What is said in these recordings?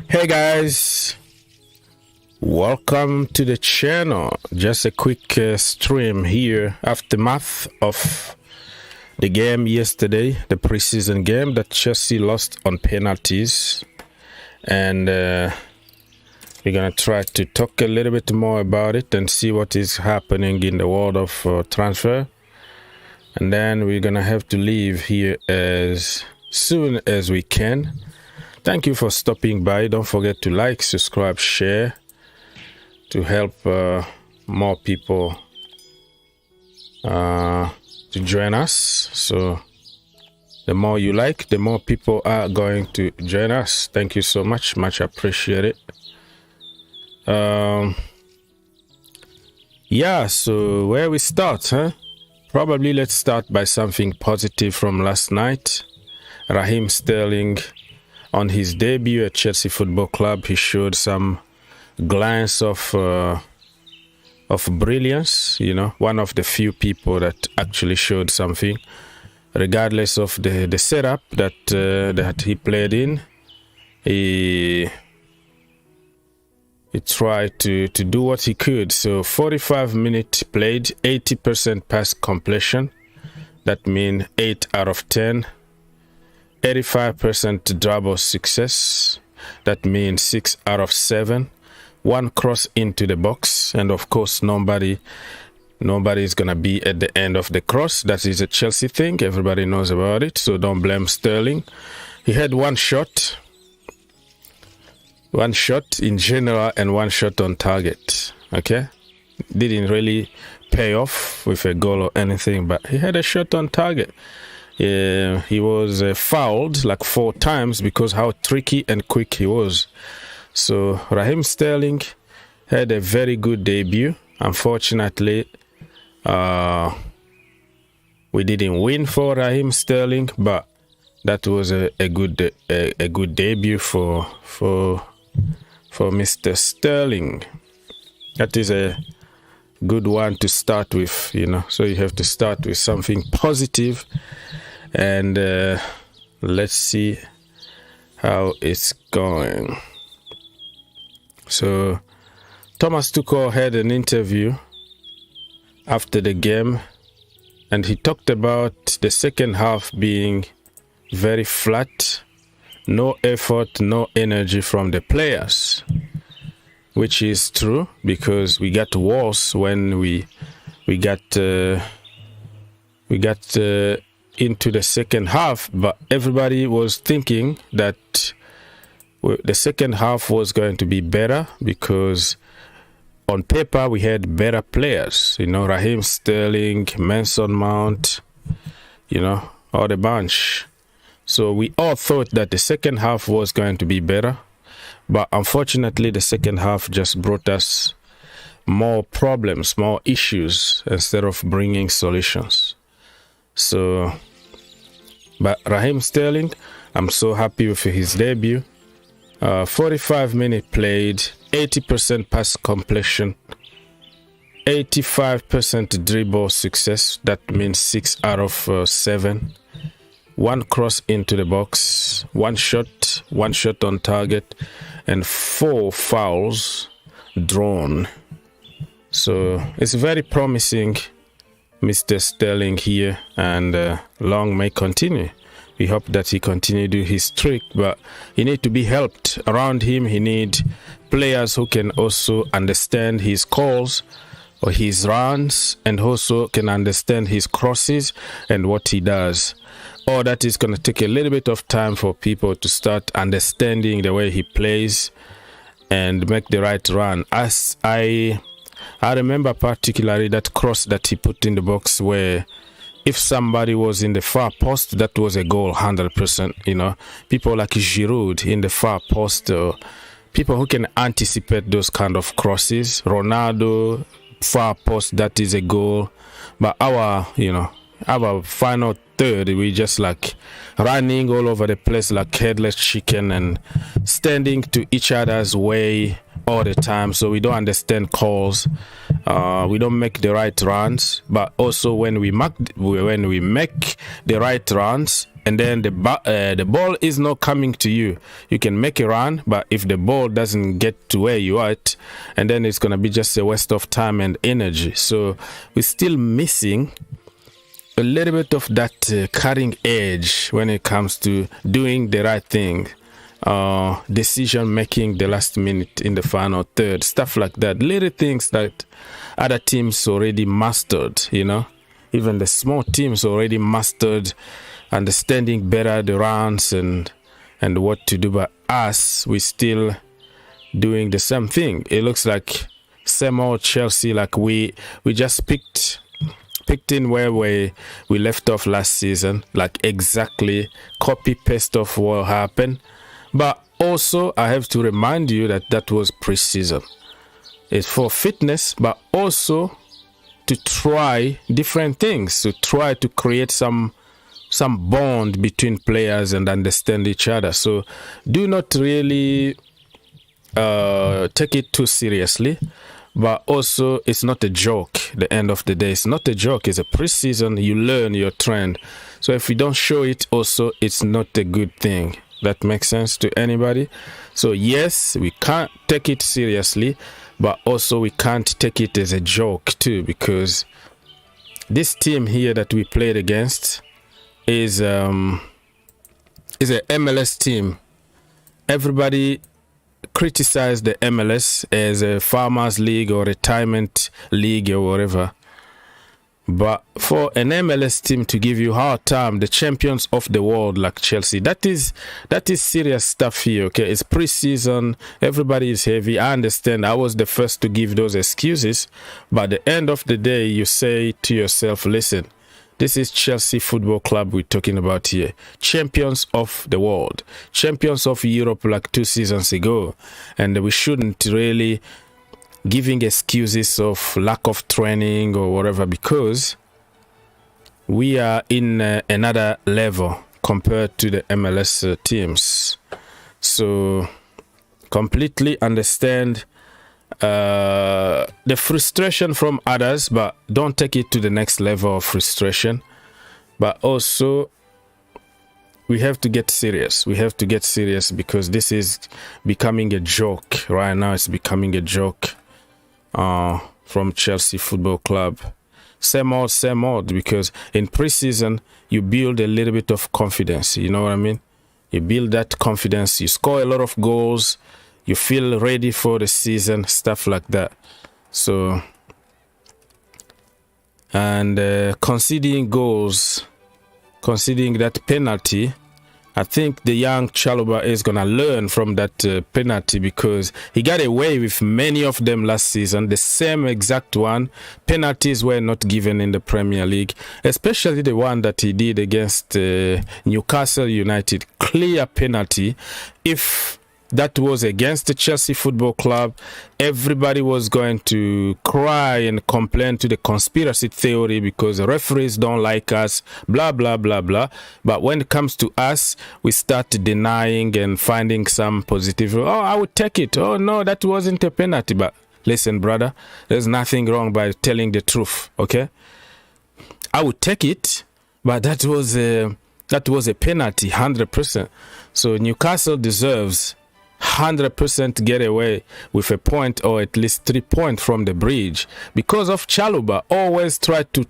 Hey guys, welcome to the channel. Just a quick stream here, aftermath of the game yesterday, the preseason game that Chelsea lost on penalties, and we're gonna try to talk a little bit more about it and see what is happening in the world of transfer, and then we're gonna have to leave here as soon as we can. Thank you for stopping by. Don't forget to like, subscribe, share to help more people to join us. So the more you like, the more people are going to join us. Thank you so much. Much appreciated. Yeah, so where we start, huh? Probably let's start by something positive from last night. Raheem Sterling, on his debut at Chelsea Football Club, he showed some glance of brilliance. You know, one of the few people that actually showed something, regardless of the setup that he played in. He tried to do what he could. So 45 minutes played, 80% pass completion. That means 8 out of 10. 85% dribble success. That means 6 out of 7. 1 cross into the box, and of course nobody is gonna be at the end of the cross. That is a Chelsea thing. Everybody knows about it, so don't blame Sterling. He had one shot in general and 1 shot on target. Okay, didn't really pay off with a goal or anything, but he had a shot on target. He was fouled like 4 times because how tricky and quick he was. So Raheem Sterling had a very good debut. Unfortunately, we didn't win for Raheem Sterling, but that was a good debut for Mr. Sterling. That is a good one to start with, you know. So you have to start with something positive. And let's see how it's going. So Thomas Tuchel had an interview after the game, and he talked about the second half being very flat, no effort, no energy from the players, which is true because we got worse when we got into the second half, but everybody was thinking that the second half was going to be better because on paper we had better players, you know, Raheem Sterling, Mason Mount, you know, all the bunch. So we all thought that the second half was going to be better, but unfortunately the second half just brought us more problems, more issues instead of bringing solutions. So, but Raheem Sterling, I'm so happy with his debut. 45 minutes played, 80% pass completion, 85% dribble success. That means 6 out of 7. 1 cross into the box, 1 shot on target, and 4 fouls drawn. So it's very promising, Mr. Sterling here, and long may continue. We hope that he continue to do his trick, but he need to be helped around him. He need players who can also understand his calls or his runs, and also can understand his crosses and what he does. All that is going to take a little bit of time for people to start understanding the way he plays and make the right run. As I remember particularly that cross that he put in the box, where if somebody was in the far post, that was a goal 100%. You know, people like Giroud in the far post, people who can anticipate those kind of crosses. Ronaldo, far post, that is a goal. But our final third, we just like running all over the place like headless chicken and standing to each other's way all the time. So we don't understand calls. We don't make the right runs. But also when we make the right runs, and then the ball is not coming to you. You can make a run, but if the ball doesn't get to where you are at, and then it's going to be just a waste of time and energy. So we're still missing a little bit of that cutting edge when it comes to doing the right thing. Decision making the last minute in the final third, stuff like that. Little things that other teams already mastered, you know. Even the small teams already mastered, understanding better the runs and what to do. But us, we still doing the same thing. It looks like same old Chelsea, like we just picked in where we left off last season, like exactly copy paste of what happened. But also I have to remind you that was pre-season. It's for fitness, but also to try different things, to try to create some bond between players and understand each other. So do not really take it too seriously, but also it's not a joke. The end of the day, it's not a joke. It's a pre-season. You learn your trend. So if you don't show it, also it's not a good thing. That makes sense to anybody? So yes, we can't take it seriously, but also we can't take it as a joke too, because this team here that we played against is an MLS team. Everybody criticized the MLS as a farmers league or retirement league or whatever. But for an MLS team to give you hard time, the champions of the world like Chelsea, that is serious stuff here, okay? It's pre-season, everybody is heavy. I understand. I was the first to give those excuses, but at the end of the day, you say to yourself, listen, this is Chelsea Football Club we're talking about here. Champions of the world, champions of Europe like 2 seasons ago, and we shouldn't really giving excuses of lack of training or whatever, because we are in another level compared to the MLS teams. So completely understand the frustration from others, but don't take it to the next level of frustration. But also we have to get serious. We have to get serious, because this is becoming a joke right now. It's becoming a joke from Chelsea Football Club. Same old, because in pre-season you build a little bit of confidence, you know what I mean? You build that confidence, you score a lot of goals, you feel ready for the season, stuff like that. So, and conceding goals, conceding that penalty, I think the young Chalobah is going to learn from that penalty, because he got away with many of them last season. The same exact one. Penalties were not given in the Premier League, especially the one that he did against Newcastle United. Clear penalty. If that was against the Chelsea Football Club, everybody was going to cry and complain to the conspiracy theory because the referees don't like us, blah, blah, blah, blah. But when it comes to us, we start denying and finding some positive. Oh, I would take it. Oh, no, that wasn't a penalty. But listen, brother, there's nothing wrong by telling the truth, okay? I would take it, but that was a penalty, 100%. So Newcastle deserves 100% get away with a point, or at least 3 points from the bridge, because of Chalobah. Always try to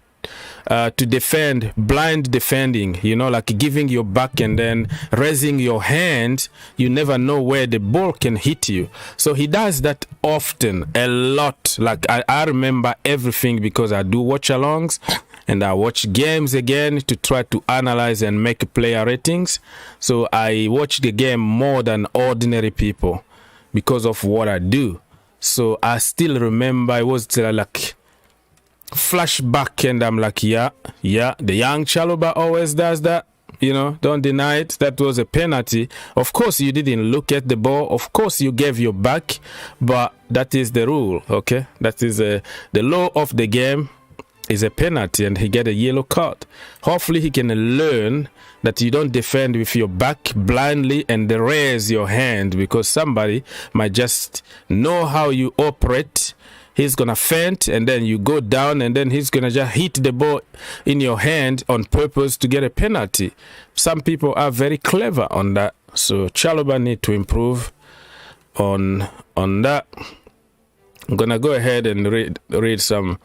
defend, blind defending, you know, like giving your back and then raising your hand. You never know where the ball can hit you. So he does that often, a lot. Like I remember everything, because I do watch alongs and I watch games again to try to analyze and make player ratings. So I watch the game more than ordinary people because of what I do. So I still remember, I was like flashback, and I'm like, yeah, the young Chalobah always does that. You know, don't deny it. That was a penalty. Of course, you didn't look at the ball. Of course, you gave your back, but that is the rule, okay? That is the law of the game. Is a penalty, and he get a yellow card. Hopefully he can learn that you don't defend with your back blindly and raise your hand, because somebody might just know how you operate, he's gonna feint, and then you go down, and then he's gonna just hit the ball in your hand on purpose to get a penalty. Some people are very clever on that, so Chalobah need to improve on that. I'm gonna go ahead and read some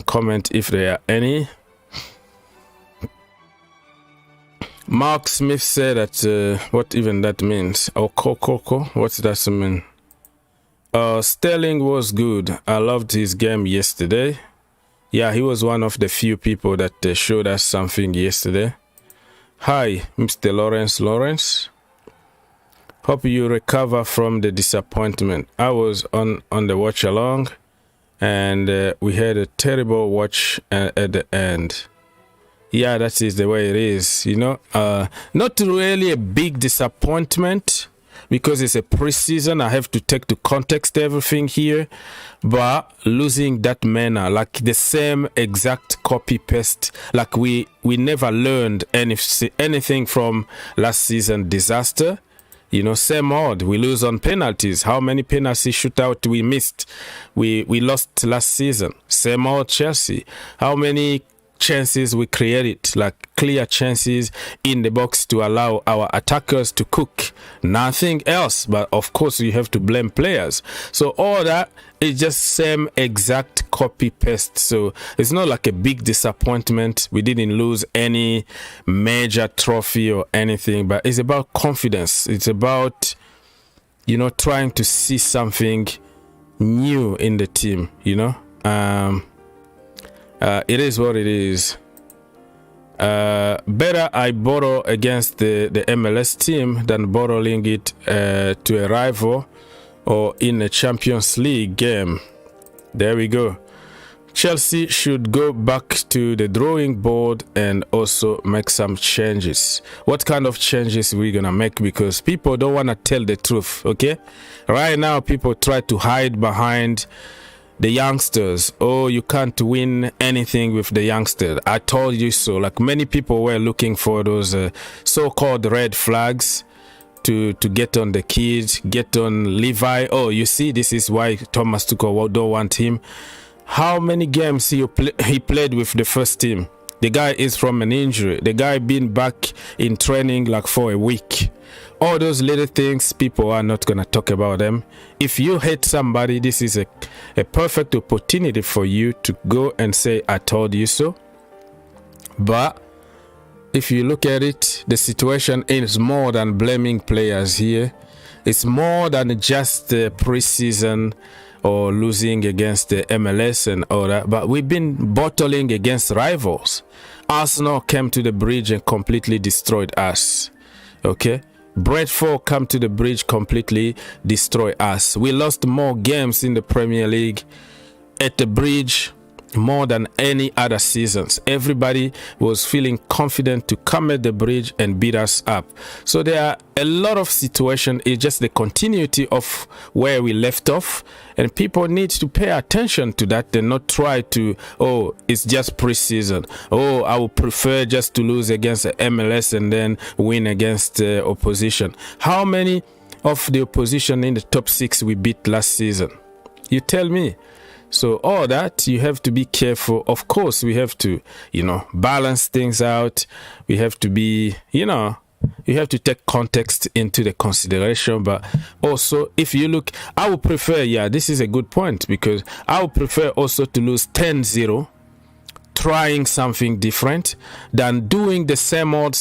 comment if there are any. Mark Smith said that what even that means. Oh, Coco, what's that mean? Sterling was good. I loved his game yesterday. Yeah, he was one of the few people that showed us something yesterday. Hi, Mr. Laurenz. Hope you recover from the disappointment. I was on the watch along, and we had a terrible watch at the end. Yeah, that is the way it is, you know. Not really a big disappointment because it's a preseason. I have to take to context everything here, but losing that manner, like the same exact copy paste, like we never learned anything from last season disaster. You know, same odd. We lose on penalties. How many penalty shootout we missed? We lost last season. Same old Chelsea. How many chances we created, like clear chances in the box to allow our attackers to cook? Nothing else. But of course, you have to blame players. So all that is just same exact copy paste. So it's not like a big disappointment. We didn't lose any major trophy or anything, but it's about confidence. It's about, you know, trying to see something new in the team, you know. It is what it is. Better I borrow against the MLS team than borrowing it to a rival or in a Champions League game. There we go. Chelsea should go back to the drawing board and also make some changes. What kind of changes we're gonna make? Because people don't want to tell the truth, okay? Right now, people try to hide behind the youngsters. Oh, you can't win anything with the youngsters. I told you so. Like many people were looking for those so-called red flags to get on the kids, get on Levi. Oh, you see, this is why Thomas Tuchel don't want him. How many games he played with the first team? The guy is from an injury. The guy been back in training like for a week. All those little things, people are not going to talk about them. If you hate somebody, this is a perfect opportunity for you to go and say, I told you so. But if you look at it, the situation is more than blaming players here. It's more than just the preseason or losing against the MLS and all that. But we've been battling against rivals. Arsenal came to the bridge and completely destroyed us. Okay? Brentford come to the bridge, completely destroy us. We lost more games in the Premier League at the bridge more than any other seasons. Everybody was feeling confident to come at the bridge and beat us up. So there are a lot of situations. It's just the continuity of where we left off, and people need to pay attention to that and not try to, oh, it's just preseason. Oh, I would prefer just to lose against the MLS and then win against the opposition. How many of the opposition in the top 6 we beat last season? You tell me. So all that, you have to be careful. Of course, we have to, you know, balance things out. We have to be, you know, you have to take context into the consideration. But also, if you look, I would prefer, yeah, this is a good point, because I would prefer also to lose 10-0, trying something different, than doing the same old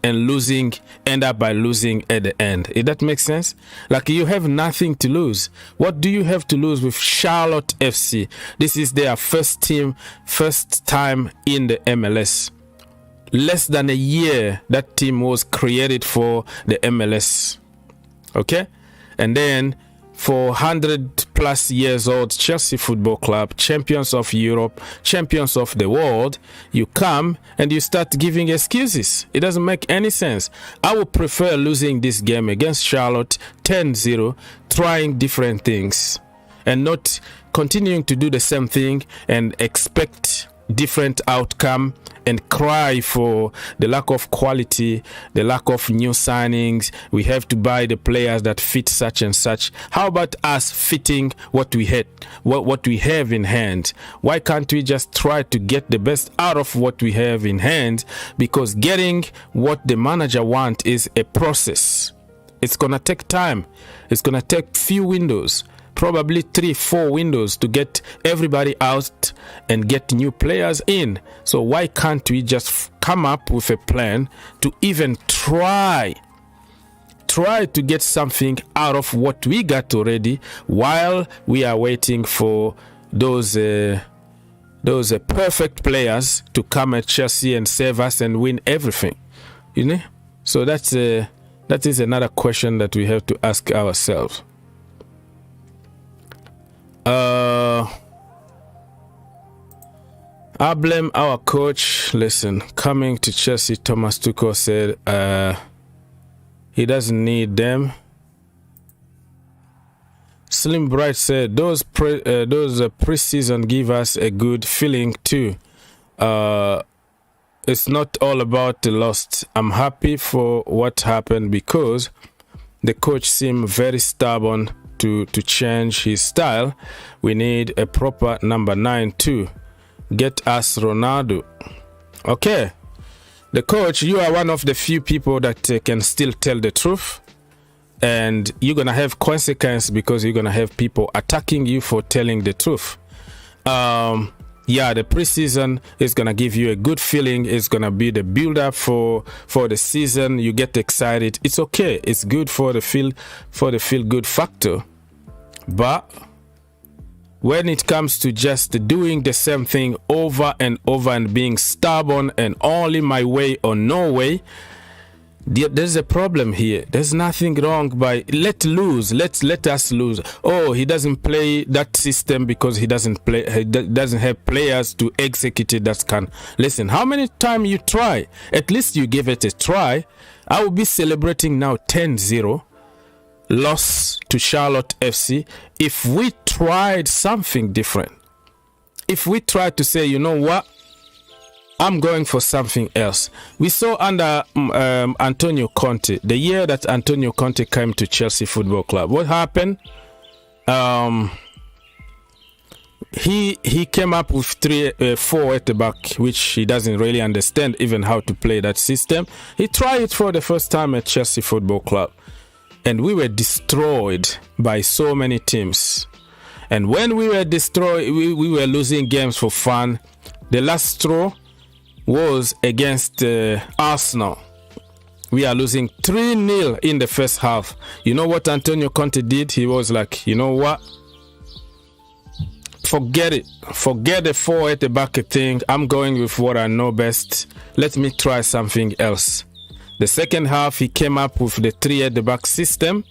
and losing, end up by losing at the end. If that makes sense? Like, you have nothing to lose. What do you have to lose with Charlotte FC? This is their first time in the MLS. Less than a year that team was created for the MLS. Okay? And then for 100+ years old Chelsea Football Club, champions of Europe, champions of the world, you come and you start giving excuses. It doesn't make any sense. I would prefer losing this game against Charlotte 10-0, trying different things and not continuing to do the same thing and expect different outcome and cry for the lack of quality, the lack of new signings. We have to buy the players that fit such and such. How about us fitting what we had, what we have in hand? Why can't we just try to get the best out of what we have in hand? Because getting what the manager wants is a process. It's gonna take time. It's gonna take few windows, probably 3-4 windows, to get everybody out and get new players in. So why can't we just come up with a plan to even try to get something out of what we got already, while we are waiting for those perfect players to come at Chelsea and save us and win everything, you know? So that is another question that we have to ask ourselves. I blame our coach. Listen, coming to Chelsea, Thomas Tuchel said he doesn't need them. Slim Bright said those preseason give us a good feeling too. It's not all about the loss. I'm happy for what happened because the coach seemed very stubborn to change his style. We need a proper number 9 too. Get us Ronaldo. Okay, the coach, you are one of the few people that can still tell the truth, and you're gonna have consequence because you're gonna have people attacking you for telling the truth. Yeah, the preseason is gonna give you a good feeling. It's gonna be the build-up for the season. You get excited. It's okay. It's good for the feel-good factor. But when it comes to just doing the same thing over and over and being stubborn and only my way or no way, there's a problem here. There's nothing wrong by let us lose. Oh, he doesn't play that system because he doesn't have players to execute it that can. Listen, how many times you try? At least you give it a try. I will be celebrating now 10-0 loss to Charlotte FC if we tried something different. If we tried to say, you know what, I'm going for something else. We saw under Antonio Conte, the year that Antonio Conte came to Chelsea Football Club. What happened? He came up with 4 at the back, which he doesn't really understand even how to play that system. He tried it for the first time at Chelsea Football Club, and we were destroyed by so many teams. And when we were destroyed, we were losing games for fun. The last straw was against Arsenal. We are losing 3-0 in the first half. You know what Antonio Conte did? He was like, you know what? Forget it. Forget the 4 at the back thing. I'm going with what I know best. Let me try something else. The second half, he came up with the 3 at the back system.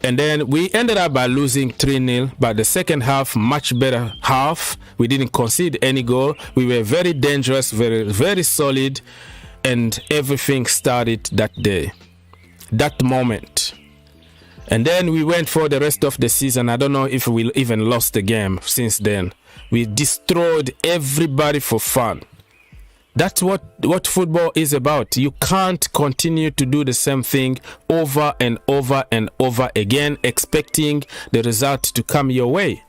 And then we ended up by losing 3-0. But the second half, much better half. We didn't concede any goal. We were very dangerous, very, very solid. And everything started that day, that moment. And then we went for the rest of the season. I don't know if we even lost the game since then. We destroyed everybody for fun. That's what football is about. You can't continue to do the same thing over and over and over again, expecting the result to come your way.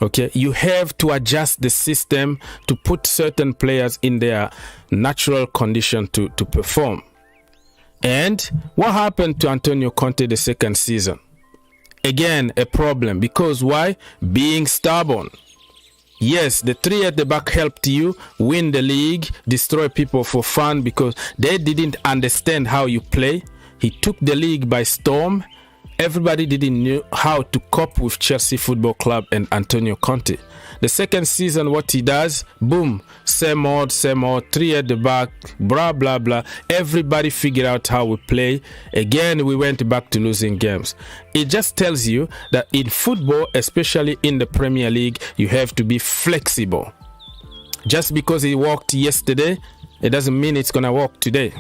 Okay, you have to adjust the system to put certain players in their natural condition to perform. And what happened to Antonio Conte the second season? Again, a problem. Because why? Being stubborn. Yes, the 3 at the back helped you win the league, destroy people for fun because they didn't understand how you play. He took the league by storm. Everybody didn't know how to cope with Chelsea Football Club and Antonio Conte. The second season, what he does, boom, same old, 3 at the back, blah, blah, blah. Everybody figured out how we play. Again, we went back to losing games. It just tells you that in football, especially in the Premier League, you have to be flexible. Just because it worked yesterday, it doesn't mean it's going to work today.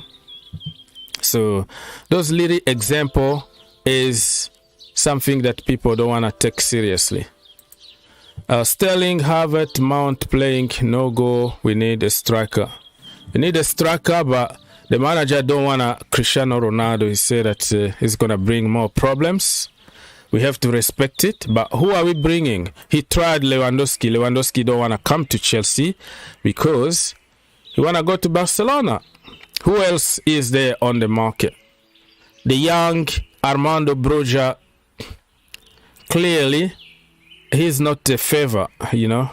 So those little examples is something that people don't want to take seriously. Sterling, Havertz, Mount playing no goal. We need a striker. We need a striker, but the manager don't want Cristiano Ronaldo. He said that he's going to bring more problems. We have to respect it. But who are we bringing? He tried Lewandowski. Lewandowski don't want to come to Chelsea because he want to go to Barcelona. Who else is there on the market? The young Armando Broja, clearly, he's not a favor, you know.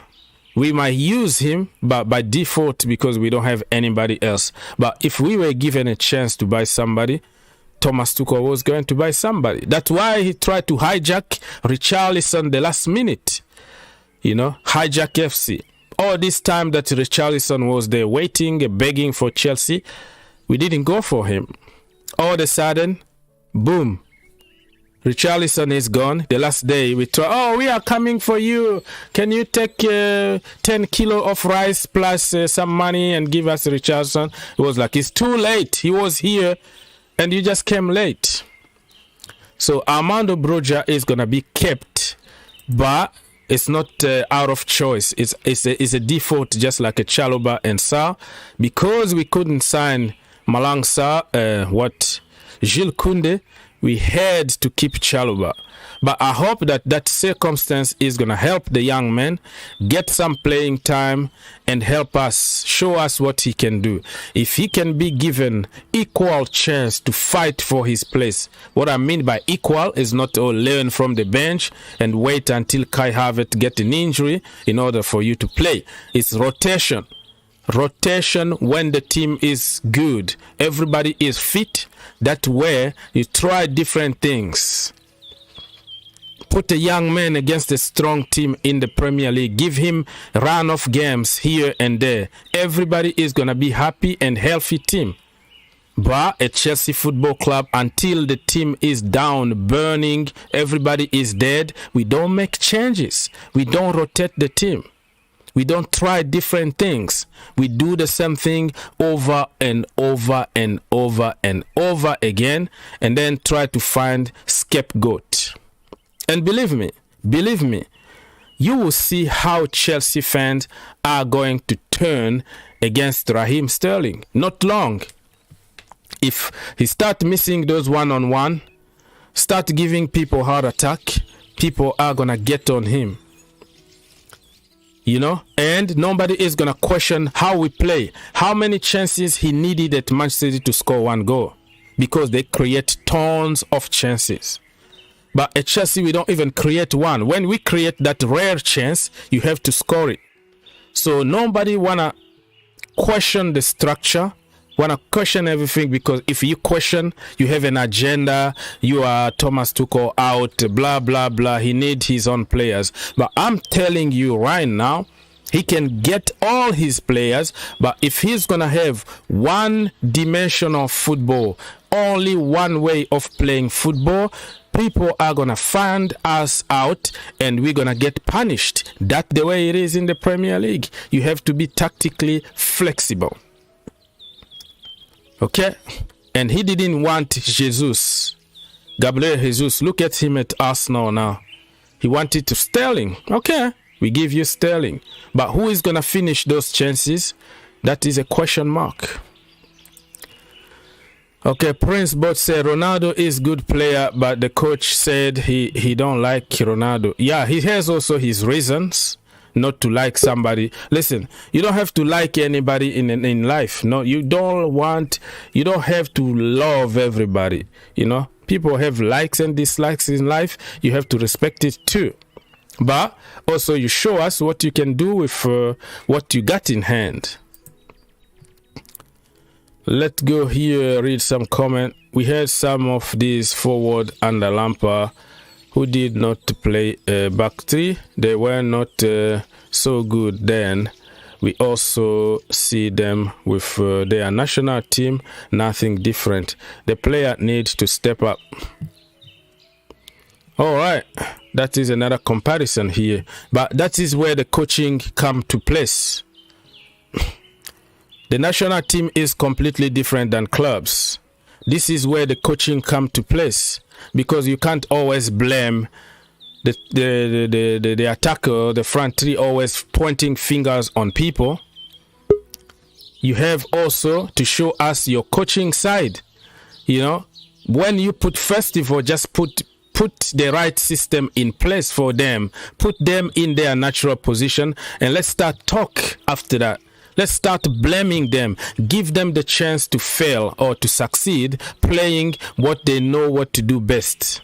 We might use him but by default because we don't have anybody else. But if we were given a chance to buy somebody, Thomas Tuchel was going to buy somebody. That's why he tried to hijack Richarlison the last minute. You know, hijack FC. All this time that Richarlison was there waiting, begging for Chelsea, we didn't go for him. All of a sudden, boom. Richarlison is gone. The last day we try, oh, we are coming for you. Can you take 10 kilo of rice plus some money and give us Richarlison? It was like, it's too late. He was here and you just came late. So Armando Broja is going to be kept, but it's not out of choice. It's a default, just like a Chalobah and Sarr. Because we couldn't sign Malang Sarr, Jules Kounde, we had to keep Chalobah. But I hope that circumstance is going to help the young man get some playing time and help us, show us what he can do. If he can be given equal chance to fight for his place. What I mean by equal is not to learn from the bench and wait until Kai Havertz get an injury in order for you to play. It's rotation. Rotation when the team is good. Everybody is fit. That's where you try different things. Put a young man against a strong team in the Premier League. Give him run of games here and there. Everybody is going to be happy and healthy team. But at Chelsea Football Club, until the team is down, burning, everybody is dead, we don't make changes. We don't rotate the team. We don't try different things. We do the same thing over and over and over and over again, and then try to find scapegoat. And believe me, you will see how Chelsea fans are going to turn against Raheem Sterling. Not long. If he start missing those one-on-one, start giving people heart attack, people are going to get on him. You know, and nobody is going to question how we play. How many chances he needed at Manchester City to score one goal. Because they create tons of chances. But at Chelsea, we don't even create one. When we create that rare chance, you have to score it. So nobody want to question the structure. Want to question everything, because if you question, you have an agenda. You are Thomas Tuchel out, blah blah blah. He needs his own players. But I'm telling you right now, he can get all his players, but if he's gonna have one dimension of football, only one way of playing football, people are gonna find us out and we're gonna get punished. That's the way it is in the Premier League. You have to be tactically flexible. Okay, and he didn't want Jesus, Gabriel Jesus. Look at him at Arsenal now. He wanted to Sterling. Okay, we give you Sterling, but who is gonna finish those chances? That is a question mark. Okay, Prince Bot said Ronaldo is good player, but the coach said he don't like Ronaldo. Yeah, he has also his reasons not to like somebody. Listen, you don't have to like anybody in life. No, you don't have to love everybody. You know, people have likes and dislikes in life. You have to respect it too. But also you show us what you can do with what you got in hand. Let's go here, read some comment. We had some of these forward under Lampard who did not play back three. They were not so good then. We also see them with their national team, nothing different. The player needs to step up. All right, that is another comparison here. But that is where the coaching comes to place. The national team is completely different than clubs. This is where the coaching comes to place, because you can't always blame the attacker, the front three, always pointing fingers on people. You have also to show us your coaching side. You know, when you put, first of all, just put the right system in place for them, put them in their natural position, and let's start talk after that. Let's start blaming them. Give them the chance to fail or to succeed playing what they know what to do best.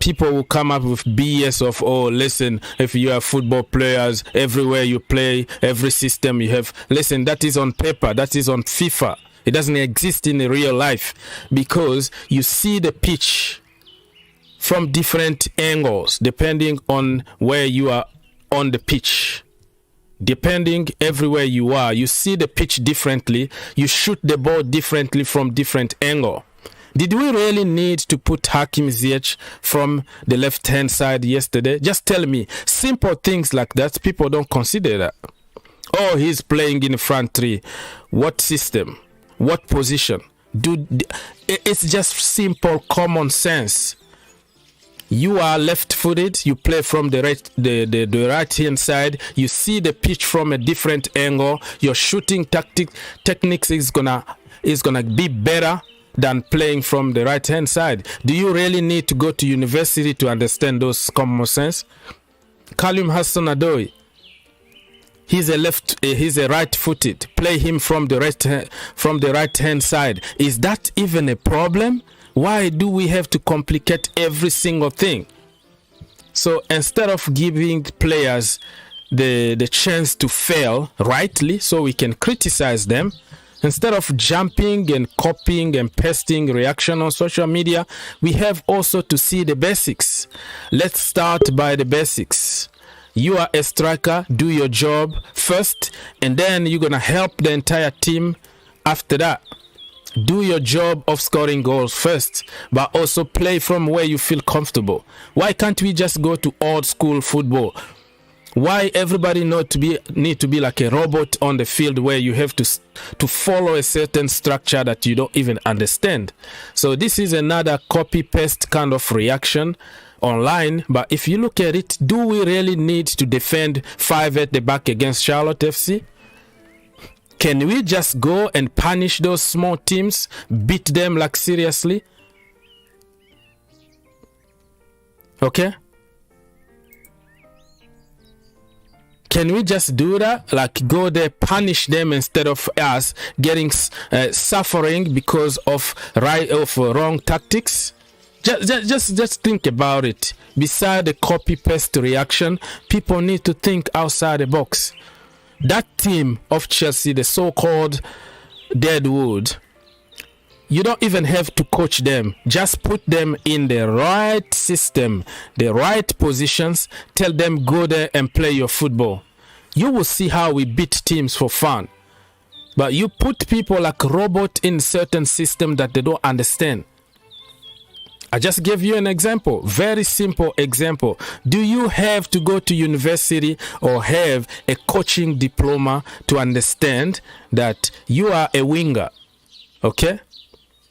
People will come up with BS of, oh, listen, if you have football players, everywhere you play, every system you have. Listen, that is on paper. That is on FIFA. It doesn't exist in the real life because you see the pitch from different angles depending on where you are on the pitch. Depending everywhere you are, you see the pitch differently. You shoot the ball differently from different angle. Did we really need to put Hakim Ziyech from the left-hand side yesterday? Just tell me. Simple things like that, people don't consider that. Oh, he's playing in the front three. What system? What position? It's just simple common sense. You are left-footed. You play from the right-hand side. You see the pitch from a different angle. Your shooting techniques is gonna be better than playing from the right-hand side. Do you really need to go to university to understand those common sense? Kalim Hassan-Adoi, he's a right-footed. Play him from the right-hand side. Is that even a problem? Why do we have to complicate every single thing? So instead of giving players the chance to fail rightly so we can criticize them, instead of jumping and copying and pasting reaction on social media, we have also to see the basics. Let's start by the basics. You are a striker, do your job first, and then you're going to help the entire team after that. Do your job of scoring goals first, but also play from where you feel comfortable. Why can't we just go to old school football? Why everybody need to be like a robot on the field where you have to follow a certain structure that you don't even understand? So this is another copy-paste kind of reaction online. But if you look at it, do we really need to defend 5 at the back against Charlotte FC? Can we just go and punish those small teams, beat them like seriously? Okay? Can we just do that? Like go there, punish them instead of us getting suffering because of wrong tactics? Just think about it. Beside the copy-paste reaction, people need to think outside the box. That team of Chelsea, the so-called Deadwood, you don't even have to coach them. Just put them in the right system, the right positions. Tell them go there and play your football. You will see how we beat teams for fun. But you put people like robot in certain system that they don't understand. I just gave you an example, very simple example. Do you have to go to university or have a coaching diploma to understand that you are a winger? Okay?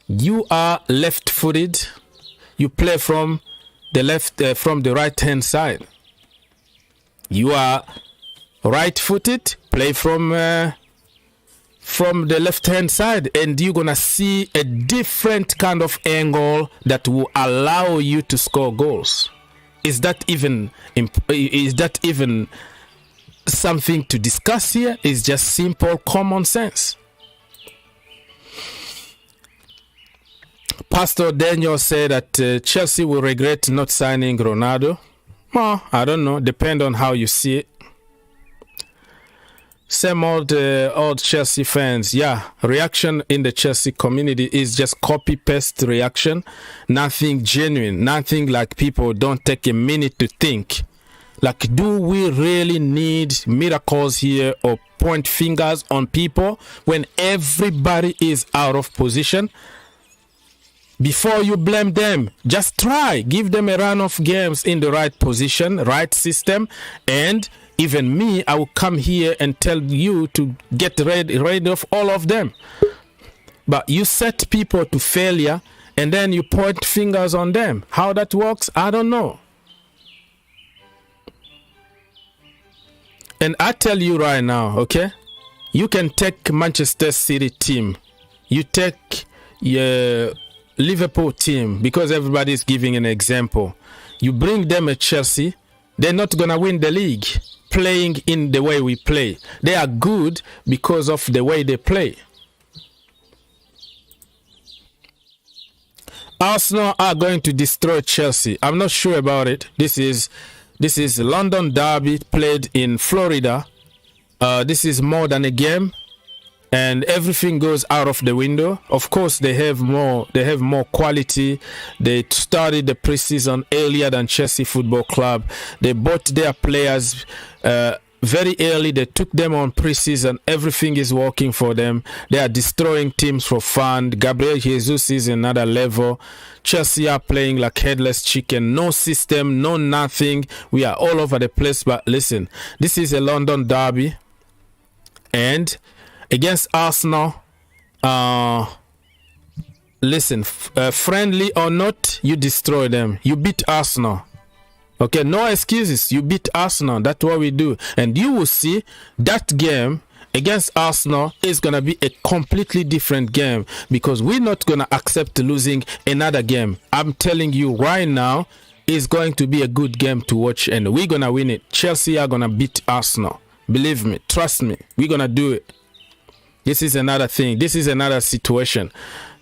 You are left-footed. You play from the right-hand side. You are right-footed. Play from the left-hand side, and you're gonna see a different kind of angle that will allow you to score goals. Is that even something to discuss here? It's just simple common sense. Pastor Daniel said that Chelsea will regret not signing Ronaldo. Well, I don't know. Depend on how you see it. Same old Chelsea fans. Yeah, reaction in the Chelsea community is just copy-paste reaction. Nothing genuine. Nothing like people don't take a minute to think. Like, do we really need miracles here or point fingers on people when everybody is out of position? Before you blame them, just try. Give them a run of games in the right position, right system, and even me, I will come here and tell you to get rid of all of them. But you set people to failure and then you point fingers on them. How that works, I don't know. And I tell you right now, okay, you can take Manchester City team, you take your Liverpool team, because everybody is giving an example. You bring them at Chelsea, they're not gonna win the league playing in the way we play. They are good because of the way they play. Arsenal are going to destroy Chelsea. I'm not sure about it. This is London derby played in Florida. This is more than a game, and everything goes out of the window. Of course, they have more quality. They started the preseason earlier than Chelsea Football Club. They bought their players very early. They took them on preseason. Everything is working for them. They are destroying teams for fun. Gabriel Jesus is another level. Chelsea are playing like headless chicken. No system, no nothing. We are all over the place. But listen, this is a London derby, and against Arsenal, listen, friendly or not, you destroy them. You beat Arsenal. Okay, no excuses. You beat Arsenal. That's what we do. And you will see that game against Arsenal is going to be a completely different game, because we're not going to accept losing another game. I'm telling you right now, it's going to be a good game to watch, and we're going to win it. Chelsea are going to beat Arsenal. Believe me. Trust me. We're going to do it. This is another thing. This is another situation.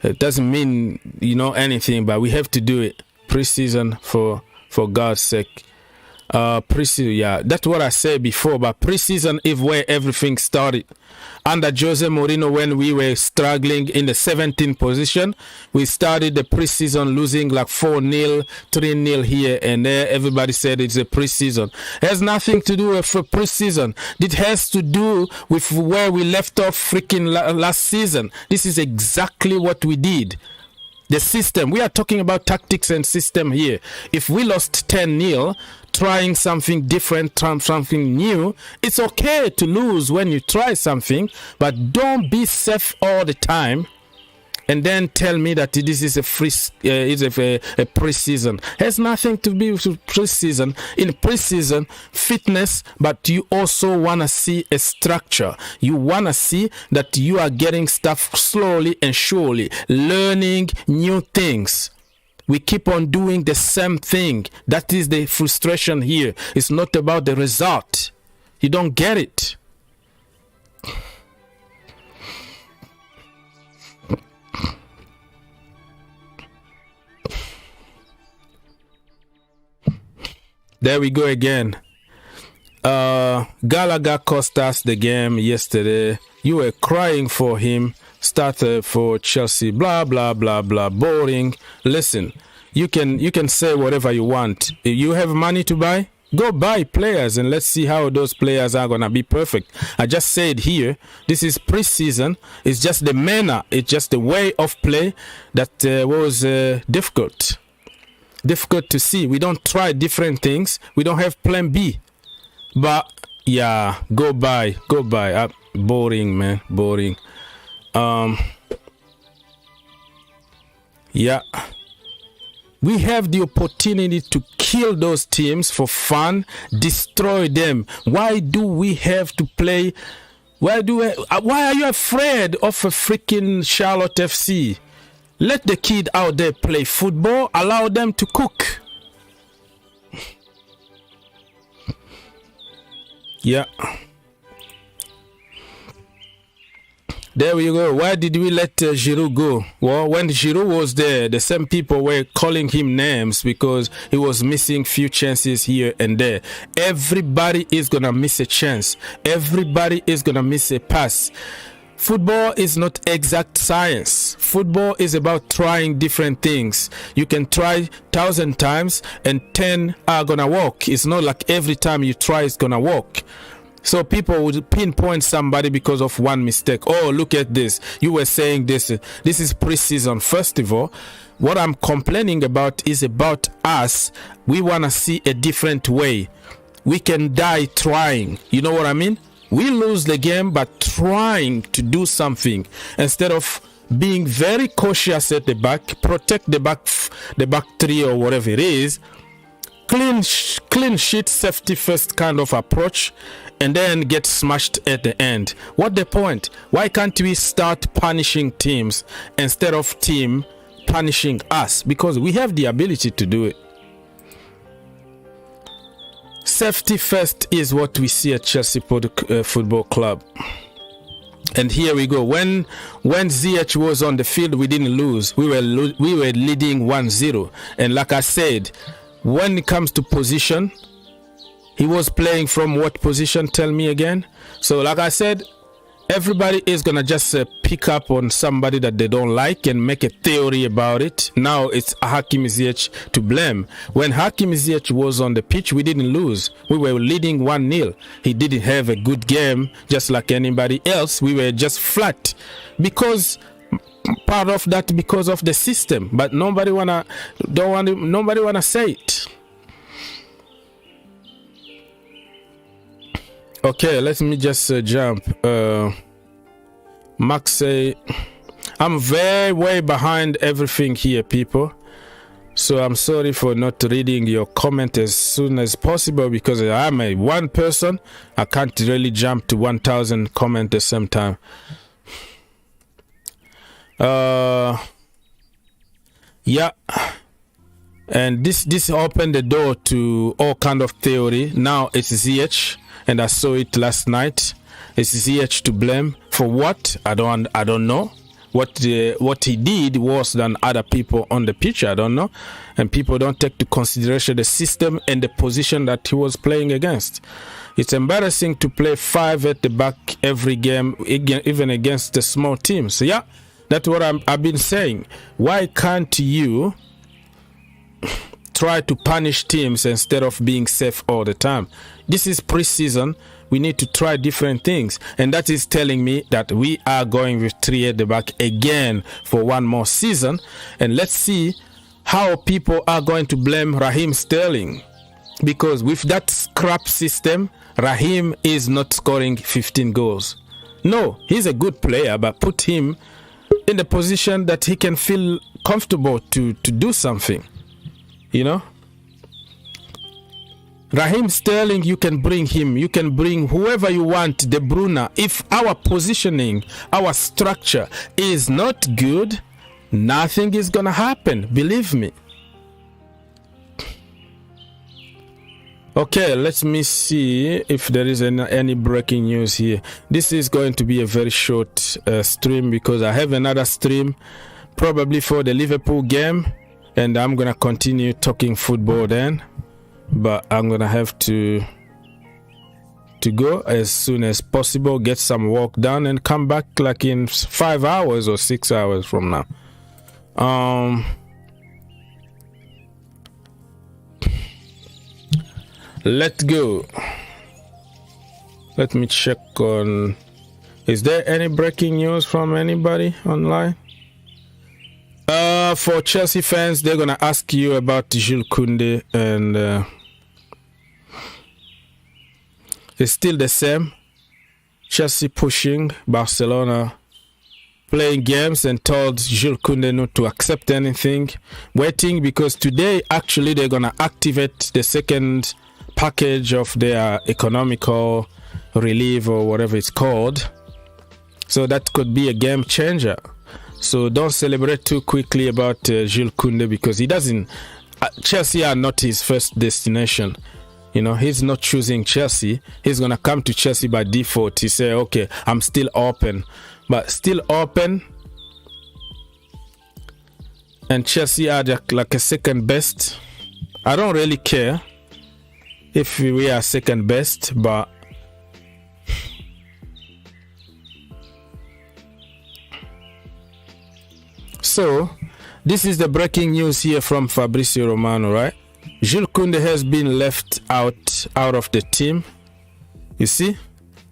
It doesn't mean, anything, but we have to do it. Preseason for God's sake. Preseason, yeah, that's what I said before, but preseason is where everything started. Under Jose Mourinho, when we were struggling in the 17th position, we started the preseason losing like 4-0, 3-0 here and there. Everybody said it's a preseason. It has nothing to do with preseason. It has to do with where we left off freaking last season. This is exactly what we did. The system, we are talking about tactics and system here. If we lost 10-0, trying something different, something new, it's okay to lose when you try something, but don't be safe all the time and then tell me that this is a preseason. It has nothing to do with preseason. In preseason, fitness, but you also want to see a structure. You want to see that you are getting stuff slowly and surely, learning new things. We keep on doing the same thing. That is the frustration here. It's not about the result. You don't get it. There we go again. Gallagher cost us the game yesterday. You were crying for him. Started for Chelsea. Blah blah blah blah. Boring. Listen, you can say whatever you want. If you have money to buy, go buy players and let's see how those players are gonna be perfect. I just said here, this is preseason. It's just the manner. It's just the way of play that was difficult to see. We don't try different things. We don't have plan B. But yeah, go buy. Boring, man, boring. Yeah, we have the opportunity to kill those teams for fun, destroy them. Why do we have to play? Why are you afraid of a freaking Charlotte FC? Let the kid out there play football. Allow them to cook. Yeah. There we go. Why did we let Giroud go? Well, when Giroud was there, the same people were calling him names because he was missing few chances here and there. Everybody is going to miss a chance. Everybody is going to miss a pass. Football is not exact science. Football is about trying different things. You can try 1,000 times and 10 are going to work. It's not like every time you try it's going to work. So people would pinpoint somebody because of one mistake. Oh, look at this. You were saying this. This is preseason. First of all, what I'm complaining about is about us. We want to see a different way. We can die trying. You know what I mean? We lose the game, but trying to do something instead of being very cautious at the back, protect the back three or whatever it is. Clean sheet, safety first kind of approach, and then get smashed at the end. What the point? Why can't we start punishing teams instead of team punishing us? Because we have the ability to do it. Safety first is what we see at Chelsea Football Club. And here we go. When Ziyech was on the field, we didn't lose. We were leading 1-0. And like I said, when it comes to position, he was playing from what position? Tell me again. So like I said, everybody is gonna just pick up on somebody that they don't like and make a theory about it. Now it's Hakim Ziyech to blame. When Hakim Ziyech was on the pitch, we didn't lose. We were leading 1-0. He didn't have a good game, just like anybody else. We were just flat because part of that because of the system. But nobody wanna say it. Okay, let me just jump. Max say, I'm way behind everything here, people. So I'm sorry for not reading your comment as soon as possible because I'm a one person. I can't really jump to 1,000 comments at the same time. Yeah. And this opened the door to all kind of theory. Now it's Ziyech. And I saw it last night. Is Ziyech to blame for what? I don't know. What he did worse than other people on the pitch. I don't know. And people don't take into consideration the system and the position that he was playing against. It's embarrassing to play 5 at the back every game, even against the small teams. So yeah, that's what I've been saying. Why can't you try to punish teams instead of being safe all the time? This is pre-season. We need to try different things, and that is telling me that we are going with 3 at the back again for one more season. And let's see how people are going to blame Raheem Sterling, because with that scrap system, Raheem is not scoring 15 goals. No, he's a good player, but put him in the position that he can feel comfortable to do something. You know, Raheem Sterling, you can bring him, you can bring whoever you want, De Bruyne. If our positioning, our structure is not good, nothing is gonna happen, believe me. Okay, let me see if there is any breaking news here. This is going to be a very short stream because I have another stream probably for the Liverpool game. And I'm going to continue talking football then. But I'm going to have to go as soon as possible, get some work done, and come back like in 5 hours or 6 hours from now. Let's go. Let me check on... Is there any breaking news from anybody online? For Chelsea fans, they're gonna ask you about Jules Kounde, and it's still the same. Chelsea pushing, Barcelona playing games, and told Jules Kounde not to accept anything. Waiting because today actually they're gonna activate the second package of their economical relief or whatever it's called. So that could be a game changer. So don't celebrate too quickly about Jules Kounde, because he doesn't. Chelsea are not his first destination. You know, he's not choosing Chelsea. He's gonna come to Chelsea by default. He say, "Okay, I'm still open," but still open. And Chelsea are like a second best. I don't really care if we are second best, but so, this is the breaking news here from Fabrizio Romano, right? Jules Kounde has been left out of the team. You see?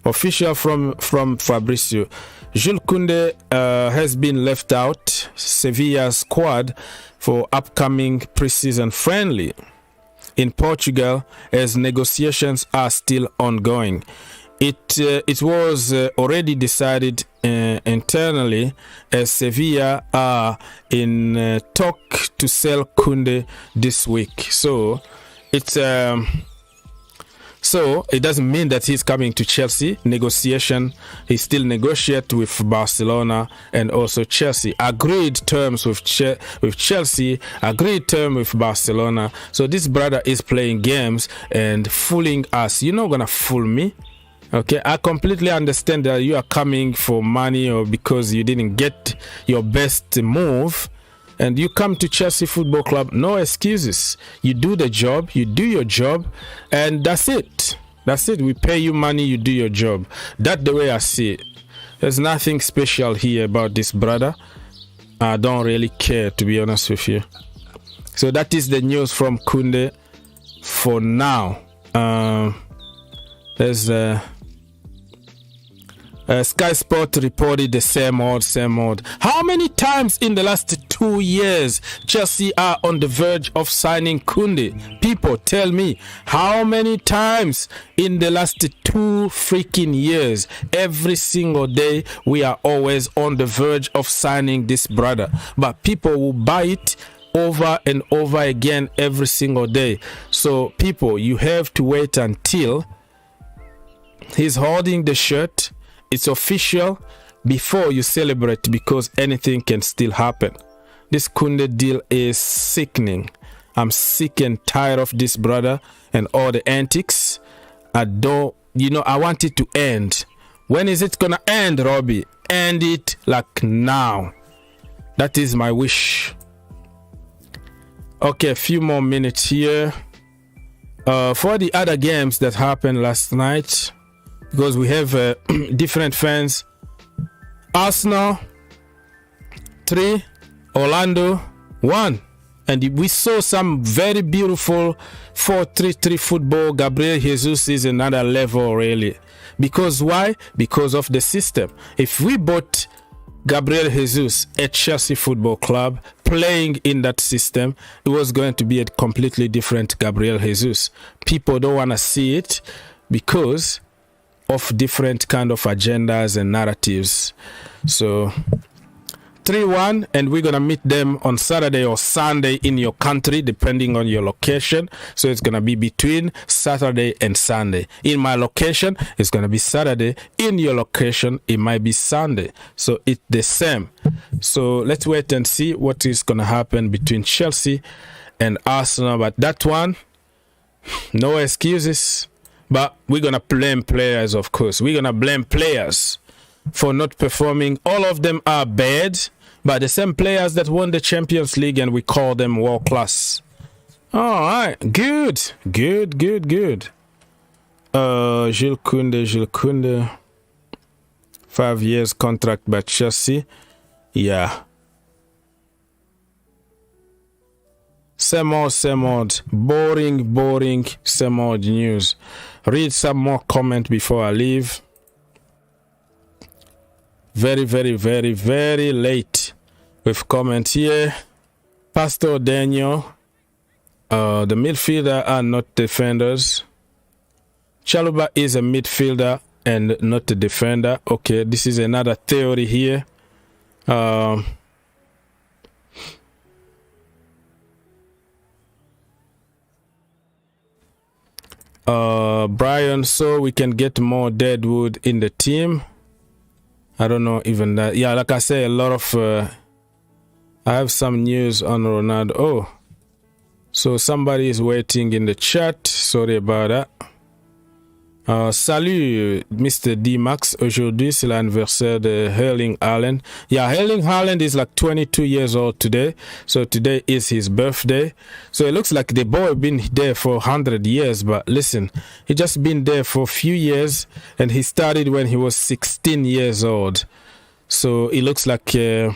Official from Fabrizio. Jules Kounde has been left out Sevilla's squad for upcoming preseason friendly in Portugal, as negotiations are still ongoing. It was already decided internally, as Sevilla are in talk to sell Kounde this week. So it's So it doesn't mean that he's coming to Chelsea. Negotiation, he still negotiates with Barcelona and also Chelsea. Agreed terms with Chelsea, agreed term with Barcelona. So this brother is playing games and fooling us. You're not gonna fool me. Okay, I completely understand that you are coming for money or because you didn't get your best move. And you come to Chelsea Football Club, no excuses. You do the job, you do your job, and that's it. That's it. We pay you money, you do your job. That's the way I see it. There's nothing special here about this brother. I don't really care, to be honest with you. So that is the news from Kounde for now. There's Sky Sport reported the same old. How many times in the last 2 years Chelsea are on the verge of signing Kounde? People tell me, how many times in the last 2 freaking years? Every single day we are always on the verge of signing this brother, but people will buy it over and over again every single day. So people, you have to wait until he's holding the shirt, it's official, before you celebrate, because anything can still happen. This Kounde deal is sickening. I'm sick and tired of this brother and all the antics. I want it to end. When is it gonna end, Robbie? End it like now. That is my wish. Okay, a few more minutes here. For the other games that happened last night, because we have different fans. Arsenal 3, Orlando 1, and we saw some very beautiful 4-3-3 football. Gabriel Jesus is another level, really. Because why? Because of the system. If we bought Gabriel Jesus at Chelsea Football Club playing in that system, it was going to be a completely different Gabriel Jesus. People don't want to see it because of different kind of agendas and narratives. So 3-1, and we're gonna meet them on Saturday or Sunday in your country, depending on your location. So it's gonna be between Saturday and Sunday. In my location, it's gonna be Saturday. In your location, it might be Sunday. So it's the same. So let's wait and see what is gonna happen between Chelsea and Arsenal. But that one, no excuses. But we're going to blame players, of course. We're going to blame players for not performing. All of them are bad, but the same players that won the Champions League, and we call them world class. All right. Good. Jules Kounde. 5 years contract by Chelsea. Yeah. Same old. Boring, same old news. Read some more comment before I leave. Very late with comment here. Pastor Daniel. The midfielder are not defenders. Chaluba is a midfielder and not a defender. Okay, this is another theory here. Brian, so we can get more deadwood in the team. I don't know even that. Yeah, like I say, a lot of I have some news on Ronaldo. Oh, so somebody is waiting in the chat. Sorry about that. Salut Mr. D-Max. Aujourd'hui c'est l'anniversaire de Erling Haaland. Yeah, Erling Haaland is like 22 years old today. So today is his birthday. So it looks like the boy been there for 100 years. But listen, he just been there for a few years. And he started when he was 16 years old. So it looks like he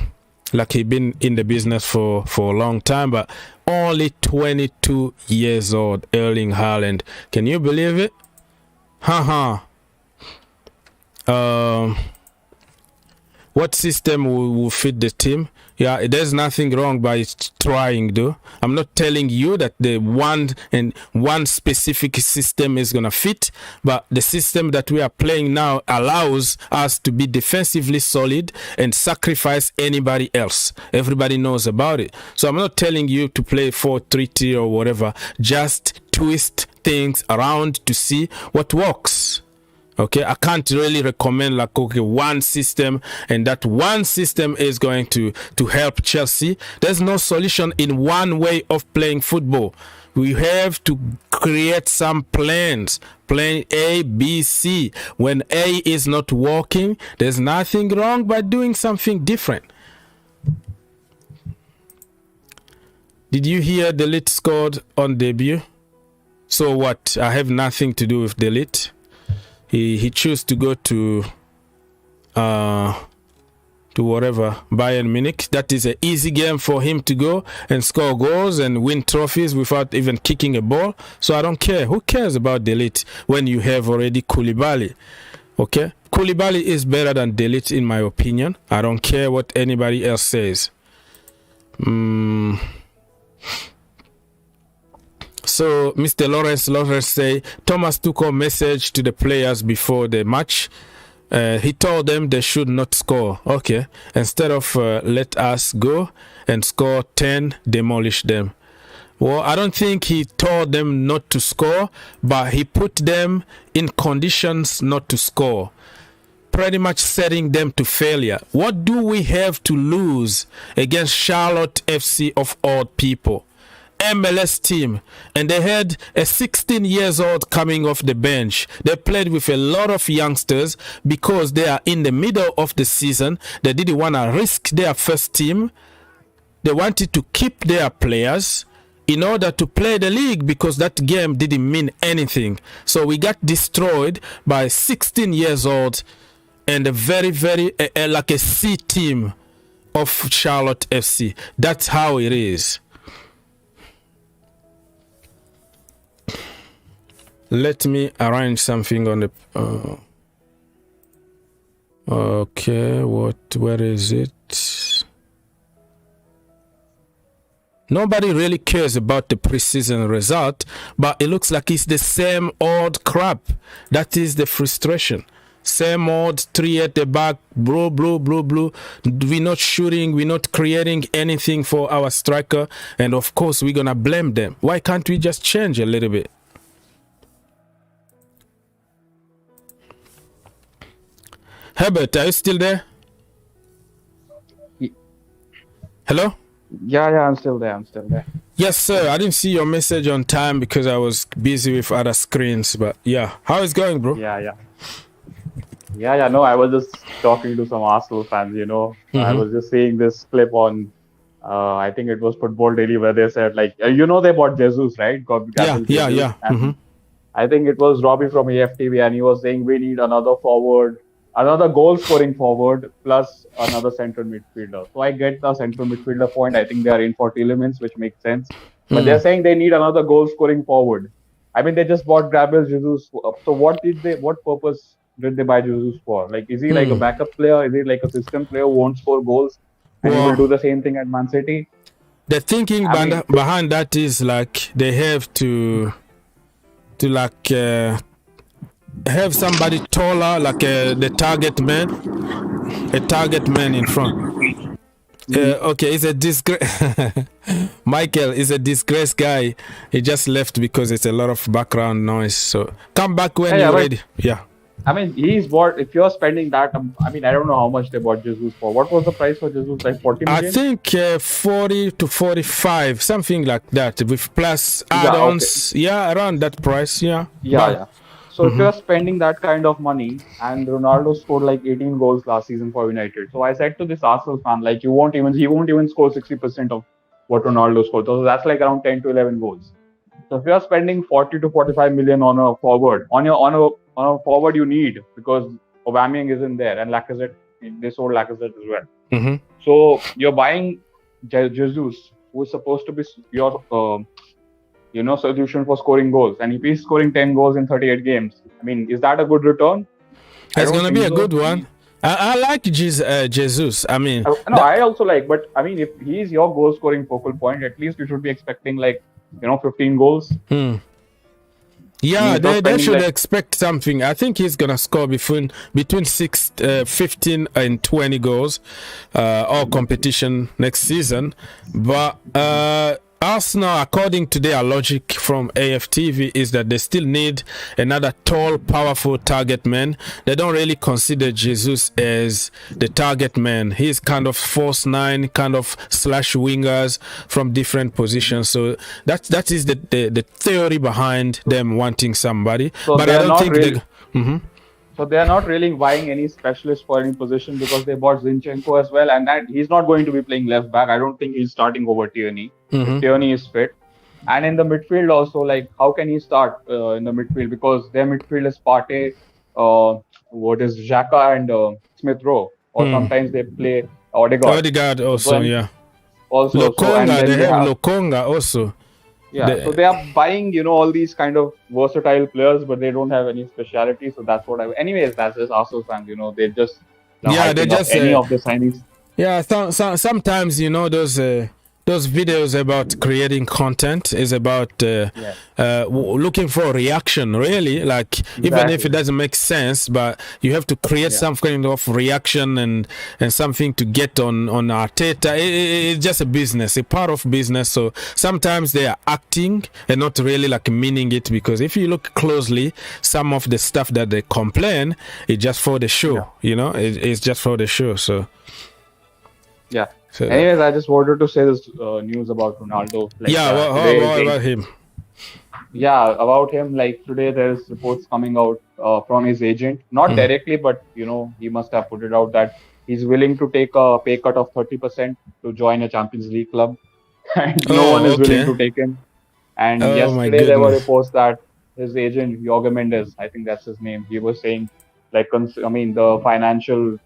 been in the business for a long time. But only 22 years old, Erling Haaland. Can you believe it? What system will fit the team? Yeah, there's nothing wrong by trying, though. I'm not telling you that the one specific system is gonna fit, but the system that we are playing now allows us to be defensively solid and sacrifice anybody else. Everybody knows about it. So I'm not telling you to play 4-3-3 or whatever. Just twist things around to see what works. Okay, I can't really recommend like one system, and that one system is going to help Chelsea. There's no solution in one way of playing football. We have to create some plans. Plan A, B, C. When A is not working, there's nothing wrong by doing something different. Did you hear Delete scored on debut? So what? I have nothing to do with Delete. He chose to go to whatever, Bayern Munich. That is an easy game for him to go and score goals and win trophies without even kicking a ball. So I don't care. Who cares about Delete when you have already Koulibaly? Okay, Koulibaly is better than Delete in my opinion. I don't care what anybody else says. So Mr. Laurenz say Thomas Tuchel message to the players before the match. He told them they should not score. Okay, instead of let us go and score 10, demolish them. Well, I don't think he told them not to score, but he put them in conditions not to score, pretty much setting them to failure. What do we have to lose against Charlotte FC of all people? MLS team, and they had a 16 years old coming off the bench. They played with a lot of youngsters because they are in the middle of the season. They didn't want to risk their first team. They wanted to keep their players in order to play the league because that game didn't mean anything. So we got destroyed by 16 years old and a very like a C team of Charlotte FC. That's how it is. Let me arrange something on the okay, where is it? Nobody really cares about the preseason result, but it looks like it's the same old crap. That is the frustration. Same old three at the back, blue. We're not shooting, we're not creating anything for our striker, and of course we're gonna blame them. Why can't we just change a little bit? Herbert, are you still there? Hello? Yeah, I'm still there. Yes, sir. I didn't see your message on time because I was busy with other screens. But yeah, how is it going, bro? Yeah. No, I was just talking to some Arsenal fans, I was just seeing this clip on, I think it was Football Daily, where they said, like, they bought Jesus, right? Yeah. I think it was Robbie from EFTV, and he was saying we need another forward, another goal-scoring forward, plus another central midfielder. So I get the central midfielder point. I think they are in for elements, which makes sense. But they're saying they need another goal-scoring forward. I mean, they just bought Gabriel Jesus. So what purpose did they buy Jesus for? Like, is he like a backup player? Is he like a system player who won't score goals? And he will do the same thing at Man City? The thinking behind that is like they have to have somebody taller, like the target man in front. Okay, he's a disgrace. Michael is a disgrace guy. He just left because it's a lot of background noise. So come back when you're ready. Yeah. I mean, he's bought, if you're spending that, I mean, I don't know how much they bought Jesus for. What was the price for Jesus? Like 40 million? I think 40 to 45, something like that, with plus add-ons. Yeah, around that price. Yeah. So if you're spending that kind of money, and Ronaldo scored like 18 goals last season for United. So I said to this Arsenal fan, like, he won't even score 60% of what Ronaldo scored. So that's like around 10 to 11 goals. So if you're spending 40 to 45 million on a forward, on a forward you need, because Aubameyang isn't there, and Lacazette, they sold Lacazette as well. So you're buying Jesus, who is supposed to be your solution for scoring goals. And if he's scoring 10 goals in 38 games, I mean, is that a good return? It's going to be a good one. I like Jesus. I mean... I also like, but I mean, if he's your goal scoring focal point, at least you should be expecting 15 goals. Yeah, they should expect something. I think he's going to score between 15 and 20 goals all competition next season. But Arsenal, according to their logic from AFTV, is that they still need another tall, powerful target man. They don't really consider Jesus as the target man. He's kind of false nine, kind of slash wingers from different positions. So that is the theory behind them wanting somebody. So but I don't think really, they... So they are not really buying any specialist for any position because they bought Zinchenko as well, and that he's not going to be playing left back. I don't think he's starting over Tierney. If Tierney is fit. And in the midfield also, like, how can he start in the midfield? Because their midfield is Partey, Xhaka and Smith Rowe. Or sometimes they play Odegaard. Odegaard also, yeah. Also, Lokonga, they have Lokonga also. Yeah, so they are buying, all these kind of versatile players, but they don't have any speciality. So that's what anyways, that's just Arsenal fans, they just they just any of the signings. Yeah, sometimes those videos about creating content is about looking for a reaction, really. Like, even if it doesn't make sense, but you have to create some kind of reaction and something to get on Arteta. It's just a business, a part of business. So sometimes they are acting and not really like meaning it, because if you look closely, some of the stuff that they complain is just for the show. It's just for the show. So yeah. So, anyways, I just wanted to say this news about Ronaldo. Like, what about him? Yeah, about him. Like, today there's reports coming out from his agent, not directly, but he must have put it out that he's willing to take a pay cut of 30% to join a Champions League club, and no one is willing to take him. And yesterday there were reports that his agent Jorge Mendes, I think that's his name, he was saying, like, the financial,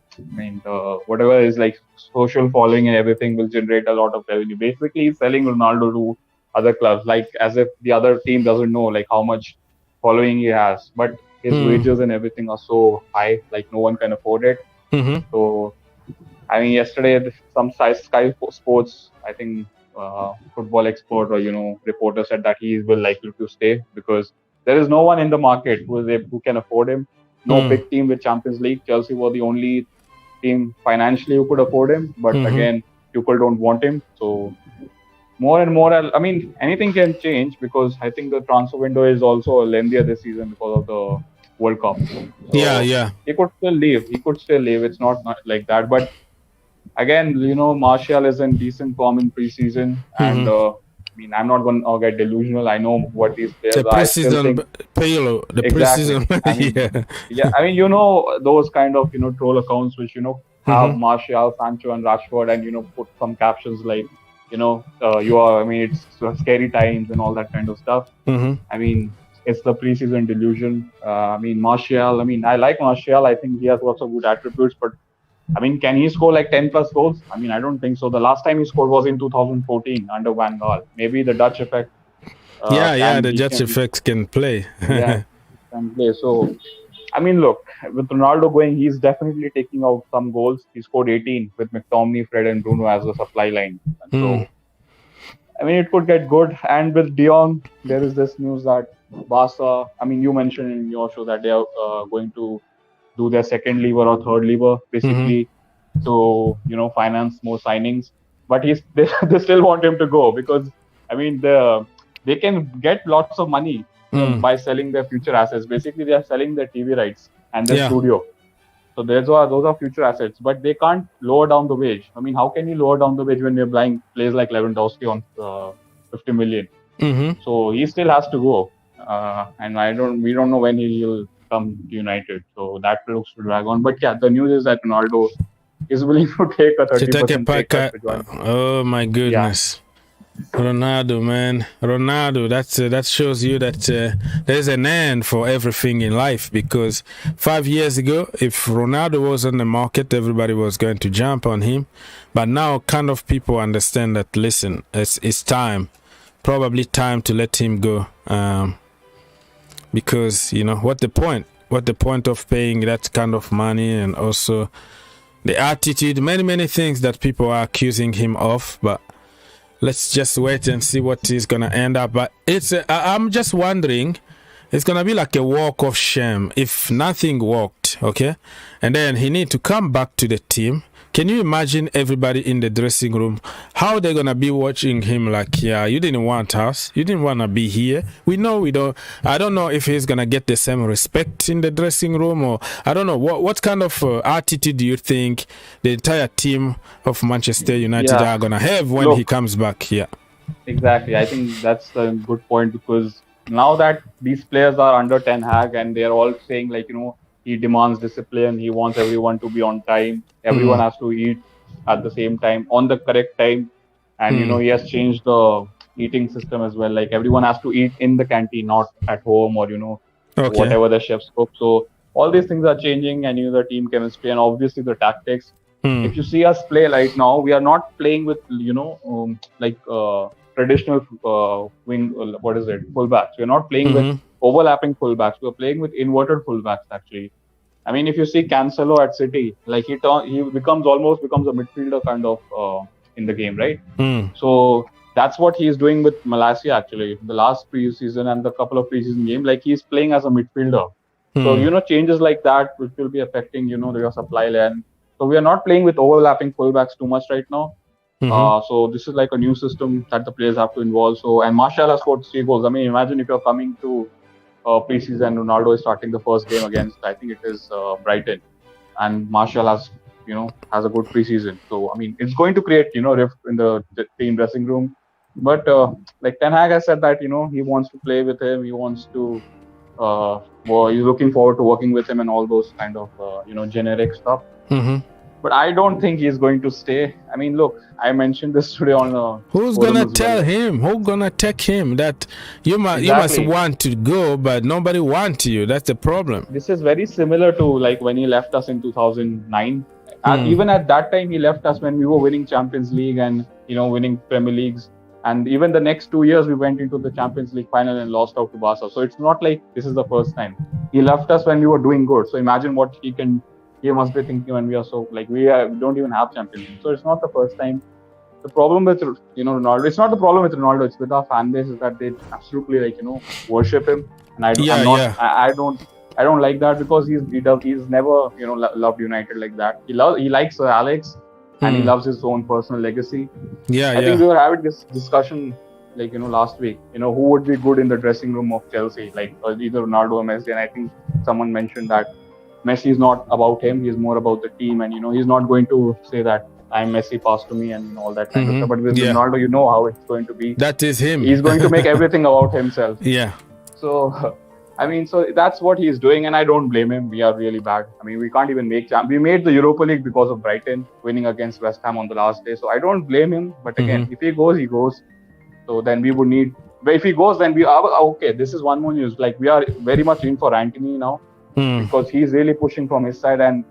whatever is like social following and everything will generate a lot of revenue. Basically, he's selling Ronaldo to other clubs, like as if the other team doesn't know like how much following he has. But his wages and everything are so high, like no one can afford it. So, yesterday some Sky Sports, I think, football expert or reporter said that he will likely to stay because there is no one in the market who can afford him. No big team with Champions League. Chelsea were the only team financially who could afford him, but again, Tuchel don't want him. So more and more, anything can change because I think the transfer window is also lengthier this season because of the World Cup. So he could still leave. It's not like that. But again, Martial is in decent form in preseason, and I'm not going to get delusional. I know what these players are. Preseason payload. Preseason. Those kind of, troll accounts which, have Martial, Sancho and Rashford and, put some captions like, it's scary times and all that kind of stuff. It's the preseason delusion. Martial, I like Martial. I think he has lots of good attributes, but can he score like 10 plus goals? I don't think so. The last time he scored was in 2014 under Van Gaal. Maybe the Dutch effect. The Dutch effect can play. Can play. So, look, with Ronaldo going, he's definitely taking out some goals. He scored 18 with McTominay, Fred and Bruno as a supply line. So, it could get good. And with De Jong, there is this news that Barca, you mentioned in your show that they are going to do their second lever or third lever, basically, to finance more signings. But they still want him to go because they can get lots of money by selling their future assets. Basically, they are selling their TV rights and their studio. So those are future assets, but they can't lower down the wage. How can you lower down the wage when you're buying players like Lewandowski on 50 million? So he still has to go, and we don't know when he'll come to United, so that looks to drag on. But the news is that Ronaldo is willing to take a 30% pay cut. Oh my goodness, Ronaldo, man, that shows you that there's an end for everything in life. Because 5 years ago, if Ronaldo was on the market, everybody was going to jump on him. But now, kind of people understand that. Listen, it's time, probably time to let him go. Because what the point of paying that kind of money, and also the attitude, many things that people are accusing him of. But let's just wait and see what he's gonna end up. But I'm just wondering, it's gonna be like a walk of shame if nothing worked, okay? And then he need to come back to the team, can you imagine everybody in the dressing room, how they're going to be watching him like, yeah, you didn't want us. You didn't want to be here. We know we don't. I don't know if he's going to get the same respect in the dressing room, or I don't know. What kind of attitude do you think the entire team of Manchester United are going to have when he comes back here? Exactly. I think that's a good point, because now that these players are under Ten Hag and they're all saying, like, he demands discipline, he wants everyone to be on time, everyone has to eat at the same time, on the correct time, and he has changed the eating system as well. Like, everyone has to eat in the canteen, not at home, or whatever the chefs cook. So all these things are changing, and the team chemistry and obviously the tactics. If you see us play right now, we are not playing with traditional wing, fullbacks. We're not playing with overlapping fullbacks. We're playing with inverted fullbacks, actually. I mean, if you see Cancelo at City, like he becomes a midfielder kind of in the game, right? So that's what he's doing with Malaysia, actually. The last preseason and the couple of preseason games, like he's playing as a midfielder. So, changes like that, which will be affecting, your supply line. So we are not playing with overlapping fullbacks too much right now. So this is like a new system that the players have to involve. So, and Martial has scored 3 goals. I mean, imagine if you're coming to preseason, Ronaldo is starting the first game against, I think it is Brighton, and Martial has a good preseason. So I mean, it's going to create rift in the team dressing room. But like Ten Hag has said that he wants to play with him. He wants to he's looking forward to working with him and all those kind of generic stuff. But I don't think he's going to stay. I mean, look, I mentioned this today on who's gonna tell him? Who's gonna take him that you must want to go, but nobody wants you. That's the problem. This is very similar to like when he left us in 2009. And even at that time, he left us when we were winning Champions League and winning Premier Leagues. And even the next 2 years, we went into the Champions League final and lost out to Barca. So it's not like this is the first time. He left us when we were doing good. So imagine what he must be thinking when we are so, like, we don't even have Champions League. So it's not the first time. The problem with Ronaldo, it's not the problem with Ronaldo, it's with our fan base, is that they absolutely worship him. And I don't like that, because he's never loved United like that. He likes Sir Alex, and he loves his own personal legacy. I think we were having this discussion last week. Who would be good in the dressing room of Chelsea, like either Ronaldo or Messi. And I think someone mentioned that Messi is not about him, he's more about the team, and he's not going to say that I'm Messi, pass to me, and all that kind of stuff. But with Ronaldo, how it's going to be. That is him. He's going to make everything about himself. So I mean, so that's what he's doing, and I don't blame him. We are really bad. I mean, we can't even make we made the Europa League because of Brighton winning against West Ham on the last day. So I don't blame him. But again, if he goes, he goes. So then we would need. But if he goes, then we are okay. This is one more news. Like, we are very much in for Antony now. Because he's really pushing from his side, and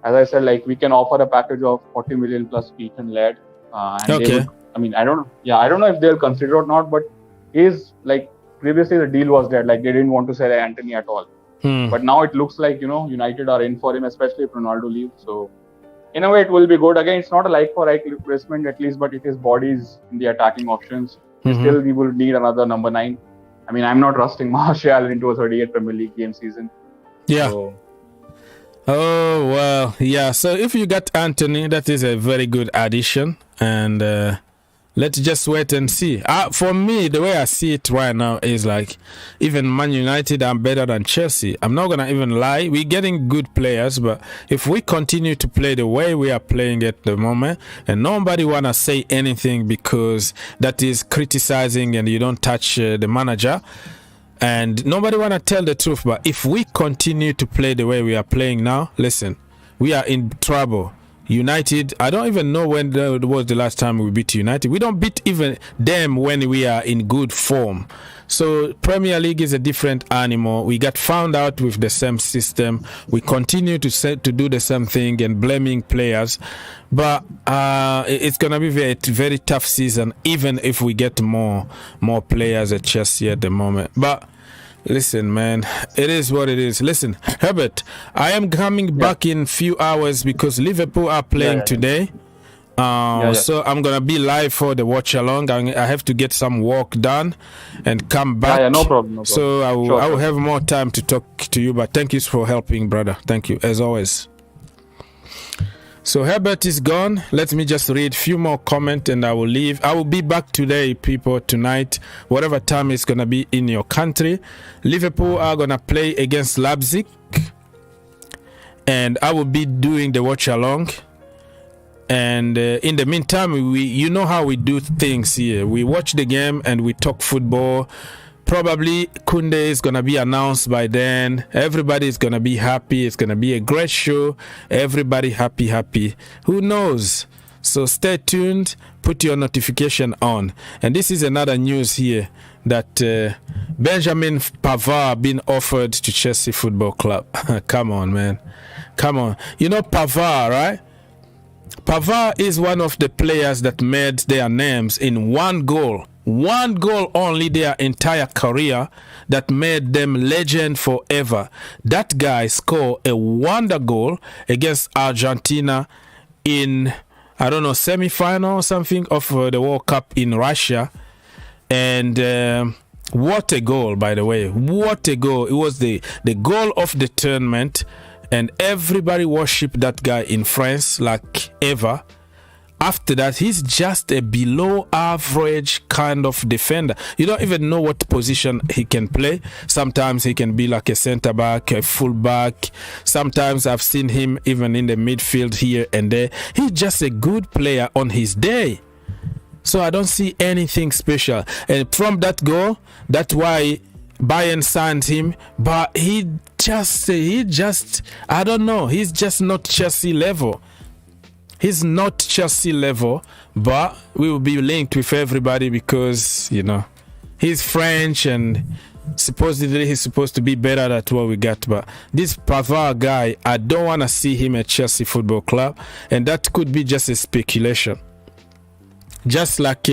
as I said, like, we can offer a package of 40 million plus Peach and Led. I don't know if they'll consider it or not, but previously the deal was that, like, they didn't want to sell Antony at all. But now it looks like, United are in for him, especially if Ronaldo leaves. So in a way, it will be good. Again, it's not a like-for-like replacement at least, but it is bodies in the attacking options. Still, we will need another number 9. I mean, I'm not trusting Martial into a 38 Premier League game season. So so if you got Antony, that is a very good addition, and let's just wait and see. For me, the way I see it right now is like, even Man United are better than Chelsea. I'm not gonna even lie, we're getting good players, but if we continue to play the way we are playing at the moment, and nobody wanna say anything because that is criticizing and you don't touch the manager, and nobody want to tell the truth, but if we continue to play the way we are playing now, listen, we are in trouble. United, I don't even know when was the last time we beat United. We don't beat even them when we are in good form. So Premier League is a different animal. We got found out with the same system. We continue to do the same thing and blaming players. But it's going to be a very tough season, even if we get more players at Chelsea at the moment. But listen, man, it is what it is. Listen, Herbert, I am coming back in few hours because Liverpool are playing today. So I'm gonna be live for the watch along. I have to get some work done and come back. No problem. So I will have more time to talk to you. But thank you for helping, brother. Thank you as always. So Herbert is gone. Let me just read a few more comments and I will leave. I will be back today, people, tonight, whatever time it's going to be in your country. Liverpool are going to play against Leipzig. And I will be doing the watch along. And in the meantime, you know how we do things here. We watch the game and we talk football. Probably Kounde is going to be announced by then. Everybody is going to be happy. It's going to be a great show. Everybody happy. Who knows? So stay tuned. Put your notification on. And this is another news here that Benjamin Pavard been offered to Chelsea Football Club. Come on, man. Come on. You know Pavard, right? Pavard is one of the players that made their names in one goal only their entire career that made them legend forever. That guy scored a wonder goal against Argentina in, I don't know, semi-final or something of the World Cup in Russia. And what a goal, by the way. What a goal. It was the goal of the tournament. And everybody worshipped that guy in France like ever. After that, he's just a below average kind of defender. You don't even know what position he can play. Sometimes he can be like a center back, a full back. Sometimes I've seen him even in the midfield here and there. He's just a good player on his day. So I don't see anything special. And from that goal, that's why Bayern signed him. But he just, I don't know. He's just not Chelsea level. He's not Chelsea level, but we will be linked with everybody because, you know, he's French and supposedly he's supposed to be better than what we got. But this Pavard guy, I don't want to see him at Chelsea Football Club. And that could be just a speculation. Just like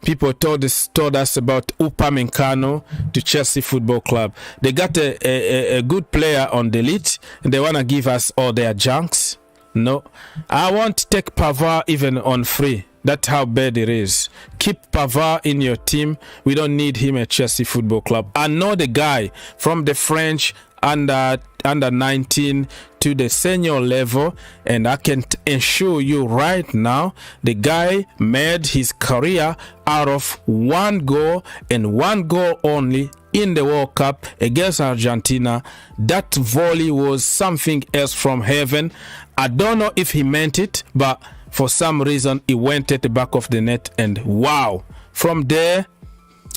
people told us about Upamecano to Chelsea Football Club. They got a good player on the lead and they want to give us all their junks. No, I won't take Pavard even on free. That's how bad it is. Keep Pavard in your team. We don't need him at Chelsea Football Club. I know the guy from the French under 19 to the senior level, and I can assure you right now, the guy made his career out of one goal and one goal only in the World Cup against Argentina. That volley was something else from heaven. I don't know if he meant it, but for some reason it went at the back of the net, and wow. From there,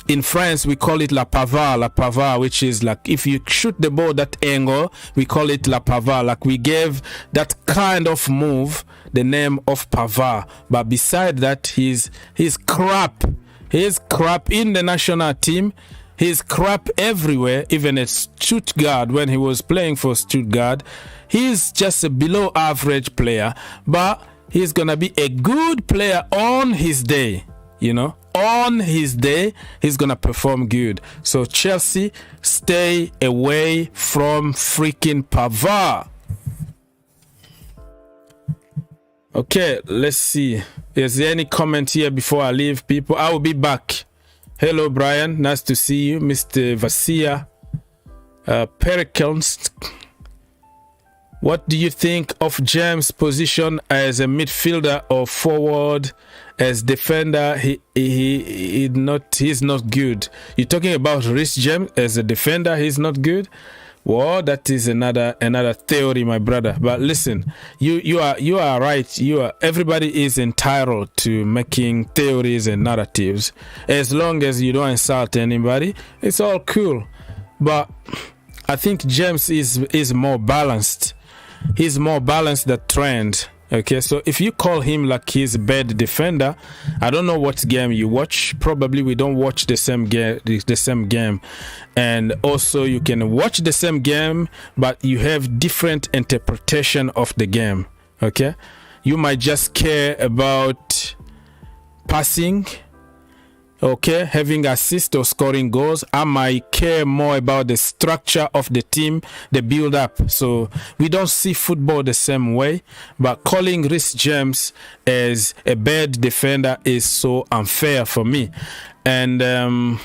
in France, we call it La Pavard, which is like if you shoot the ball that angle, we call it La Pavard. Like we gave that kind of move the name of Pavard. But beside that, he's crap. He's crap in the national team. He's crap everywhere, even at Stuttgart when he was playing for Stuttgart. He's just a below average player, but he's going to be a good player on his day, you know. On his day, he's going to perform good. So Chelsea, stay away from freaking Pavard. Okay, let's see. Is there any comment here before I leave, people? I will be back. Hello, Brian. Nice to see you. Mr. Vasia. Pericles. What do you think of James' position as a midfielder or forward? As defender, he's not good. You're talking about Reece James as a defender, he's not good. Well, that is another theory, my brother. But listen, you are right. Everybody is entitled to making theories and narratives. As long as you don't insult anybody, it's all cool. But I think James is more balanced. He's more balanced than Trent. Okay, so if you call him like he's a bad defender, I don't know what game you watch. Probably we don't watch the same game. And also you can watch the same game, but you have different interpretation of the game. Okay, you might just care about passing, okay, having assist or scoring goals. I might care more about the structure of the team, the build up. So we don't see football the same way, but calling Reece James as a bad defender is so unfair for me. And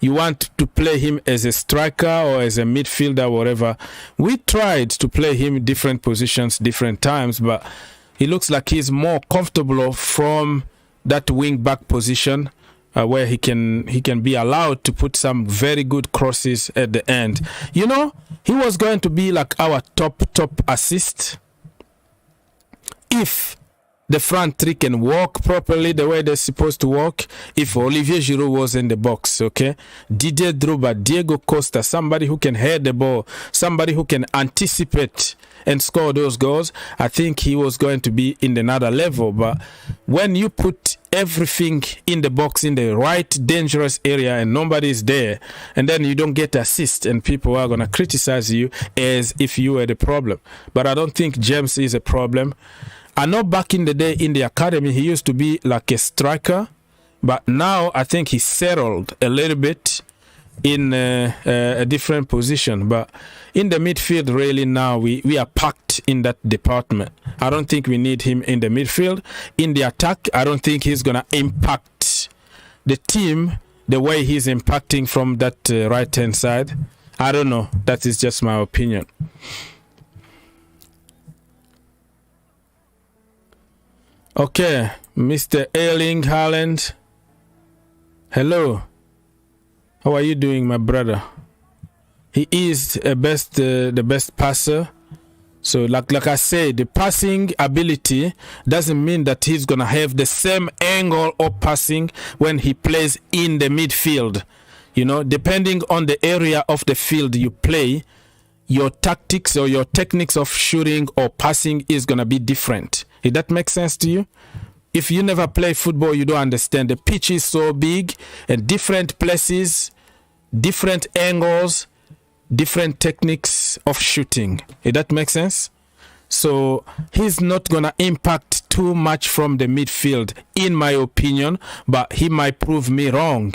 you want to play him as a striker or as a midfielder, whatever. We tried to play him different positions, different times, but He looks like he's more comfortable from that wing back position, where he can be allowed to put some very good crosses at the end. You know, he was going to be like our top assist if the front three can walk properly the way they're supposed to walk. If Olivier Giroud was in the box, okay? Didier Drogba, Diego Costa, somebody who can head the ball, somebody who can anticipate and score those goals, I think he was going to be in another level. But when you put everything in the box in the right dangerous area and nobody's there, and then you don't get assist, and people are going to criticize you as if you were the problem. But I don't think James is a problem. I know back in the day in the academy, he used to be like a striker, but now I think he settled a little bit in a different position. But in the midfield, really now, we are packed in that department. I don't think we need him in the midfield. In the attack, I don't think he's going to impact the team the way he's impacting from that right-hand side. I don't know. That is just my opinion. Okay, Mr. Erling Haaland. Hello. How are you doing, my brother? He is the best passer. So like I say, the passing ability doesn't mean that he's going to have the same angle of passing when he plays in the midfield. You know, depending on the area of the field you play, your tactics or your techniques of shooting or passing is going to be different. Did that make sense to you? If you never play football, you don't understand. The pitch is so big and different places, different angles, different techniques of shooting. Did that make sense? So he's not going to impact too much from the midfield, in my opinion, but he might prove me wrong.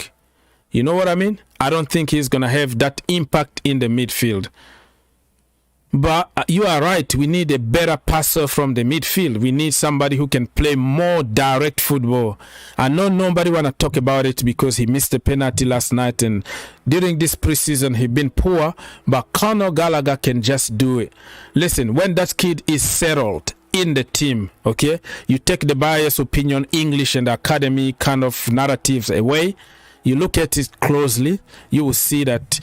You know what I mean? I don't think he's going to have that impact in the midfield. But you are right. We need a better passer from the midfield. We need somebody who can play more direct football. I know nobody want to talk about it because he missed a penalty last night, and during this preseason he's been poor, but Conor Gallagher can just do it. Listen, when that kid is settled in the team, okay, you take the bias opinion, English and academy kind of narratives away, you look at it closely, you will see that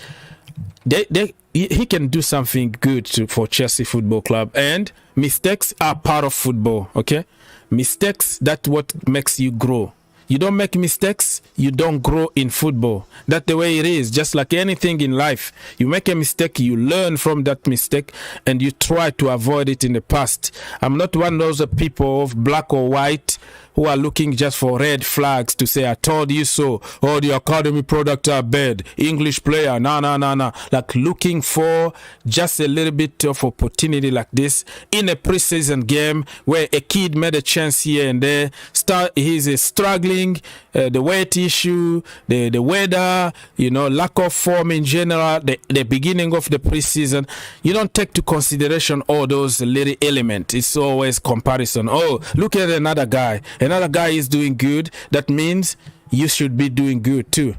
he can do something good for Chelsea Football Club, and mistakes are part of football, okay? Mistakes, that's what makes you grow. You don't make mistakes, you don't grow in football. That's the way it is, just like anything in life. You make a mistake, you learn from that mistake, and you try to avoid it in the past. I'm not one of those people of black or white who are looking just for red flags to say, I told you so, or the academy products are bad, English player, nah. Like looking for just a little bit of opportunity like this in a preseason game where a kid made a chance here and there, he's struggling, the weight issue, the weather, you know, lack of form in general, the beginning of the preseason. You don't take to consideration all those little elements. It's always comparison. Oh, look at another guy. Another guy is doing good. That means you should be doing good too.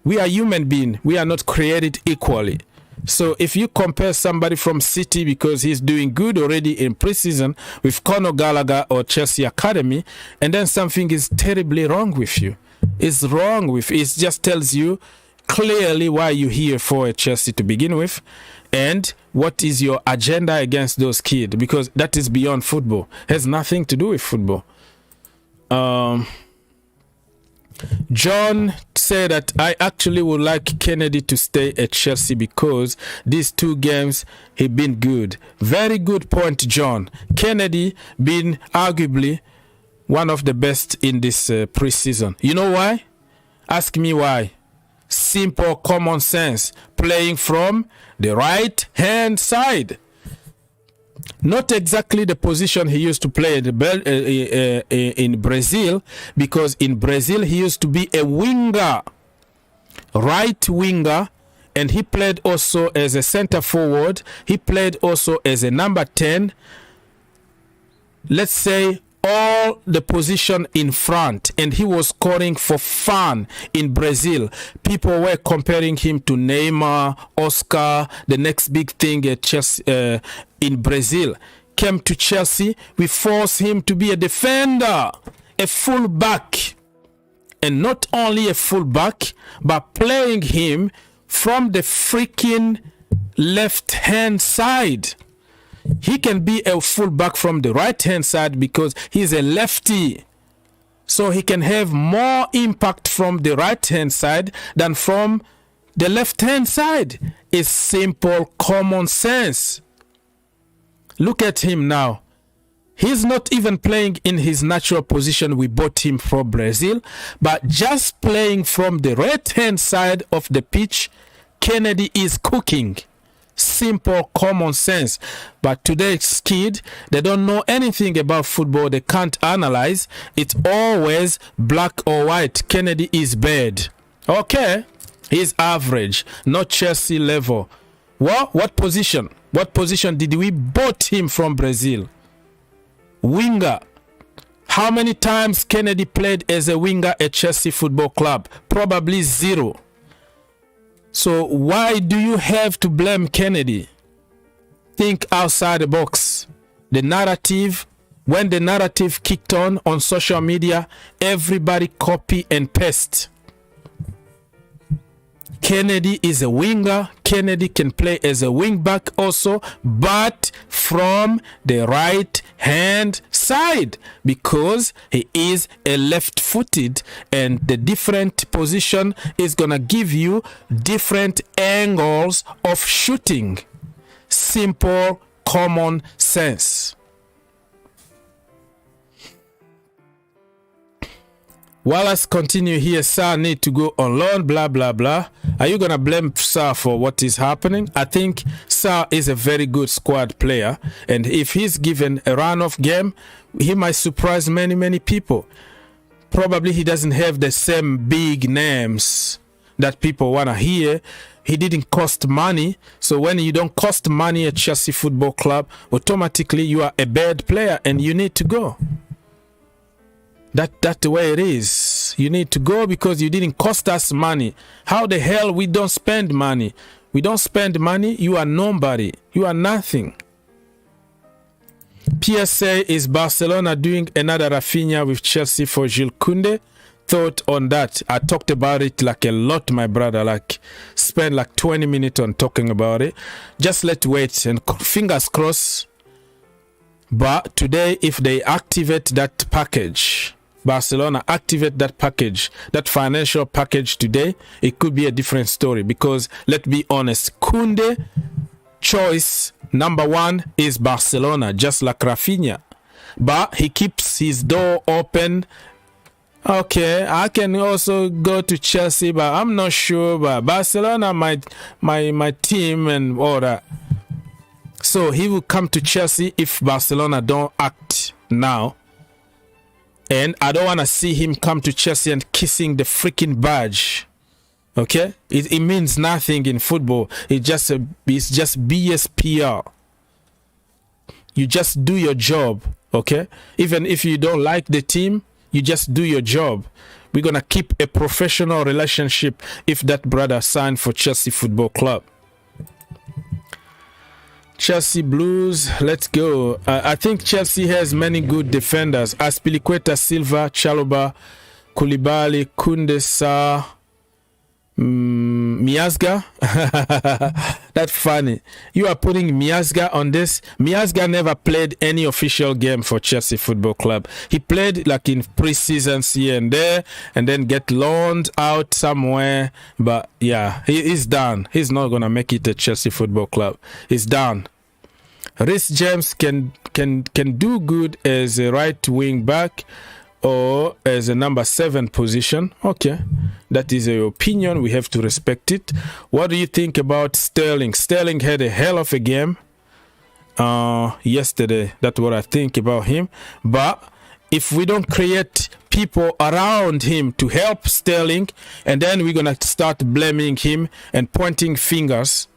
We are human beings. We are not created equally. So if you compare somebody from City because he's doing good already in preseason with Conor Gallagher or Chelsea Academy, and then something is terribly wrong with you. It's wrong with it. It just tells you clearly why you're here for Chelsea to begin with, and what is your agenda against those kids, because that is beyond football. It has nothing to do with football. John said that I actually would like Kennedy to stay at Chelsea because these 2 games he been good. Very good point, John. Kennedy been arguably one of the best in this preseason. You know why? Ask me why. Simple common sense. Playing from the right hand side. Not exactly the position he used to play in Brazil, because in Brazil he used to be a winger, right winger, and he played also as a center forward. He played also as a number 10. Let's say all the position in front, and he was scoring for fun in Brazil. People were comparing him to Neymar, Oscar, the next big thing at Chelsea in Brazil. came to Chelsea, we forced him to be a defender, a full-back. And not only a full-back, but playing him from the freaking left-hand side. He can be a full-back from the right-hand side because he's a lefty. So he can have more impact from the right-hand side than from the left-hand side. It's simple common sense. Look at him now. He's not even playing in his natural position. We bought him from Brazil. But just playing from the right-hand side of the pitch, Kennedy is cooking. Simple common sense. But today's kid, they don't know anything about football. They can't analyze. It's always black or white. Kennedy is bad. Okay, he's average, not Chelsea level. What position? What position did we bought him from Brazil? Winger. How many times Kennedy played as a winger at Chelsea Football Club? Probably 0. So why do you have to blame Kennedy? Think outside the box. The narrative, when the narrative kicked on social media, everybody copy and paste. Kennedy is a winger. Kennedy can play as a wing back also, but from the right hand side because he is a left-footed, and the different position is gonna give you different angles of shooting. Simple common sense. While let's continue here, Sarr need to go on loan, blah, blah, blah. Are you going to blame Sarr for what is happening? I think Sarr is a very good squad player. And if he's given a run-off game, he might surprise many, many people. Probably he doesn't have the same big names that people want to hear. He didn't cost money. So when you don't cost money at Chelsea Football Club, automatically you are a bad player and you need to go. That's the way it is. You need to go because you didn't cost us money. How the hell we don't spend money? We don't spend money. You are nobody. You are nothing. PSA, is Barcelona doing another Rafinha with Chelsea for Jules Kounde? Thought on that. I talked about it like a lot, my brother. Like spent like 20 minutes on talking about it. Just let's wait and fingers crossed. But today, if they activate that package, Barcelona activate that package, that financial package today, it could be a different story. Because let's be honest, Kounde choice number 1 is Barcelona, just like Rafinha. But he keeps his door open. Okay, I can also go to Chelsea, but I'm not sure. But Barcelona, my team and all that. So he will come to Chelsea if Barcelona don't act now. And I don't want to see him come to Chelsea and kissing the freaking badge. Okay? It means nothing in football. It's just BS PR. You just do your job. Okay? Even if you don't like the team, you just do your job. We're going to keep a professional relationship if that brother signed for Chelsea Football Club. Chelsea Blues, let's go. I think Chelsea has many good defenders. Azpilicueta, Silva, Chalobah, Koulibaly, Kounde, Sarr, Miazga. That's funny. You are putting Miazga on this. Miazga never played any official game for Chelsea Football Club. He played like in pre-seasons here and there and then get loaned out somewhere. But yeah, he's done. He's not going to make it at Chelsea Football Club. He's done. Reece James can do good as a right wing back or as a number 7 position. Okay, that is your opinion. We have to respect it. What do you think about Sterling? Sterling had a hell of a game yesterday. That's what I think about him. But if we don't create people around him to help Sterling, and then we're going to start blaming him and pointing fingers.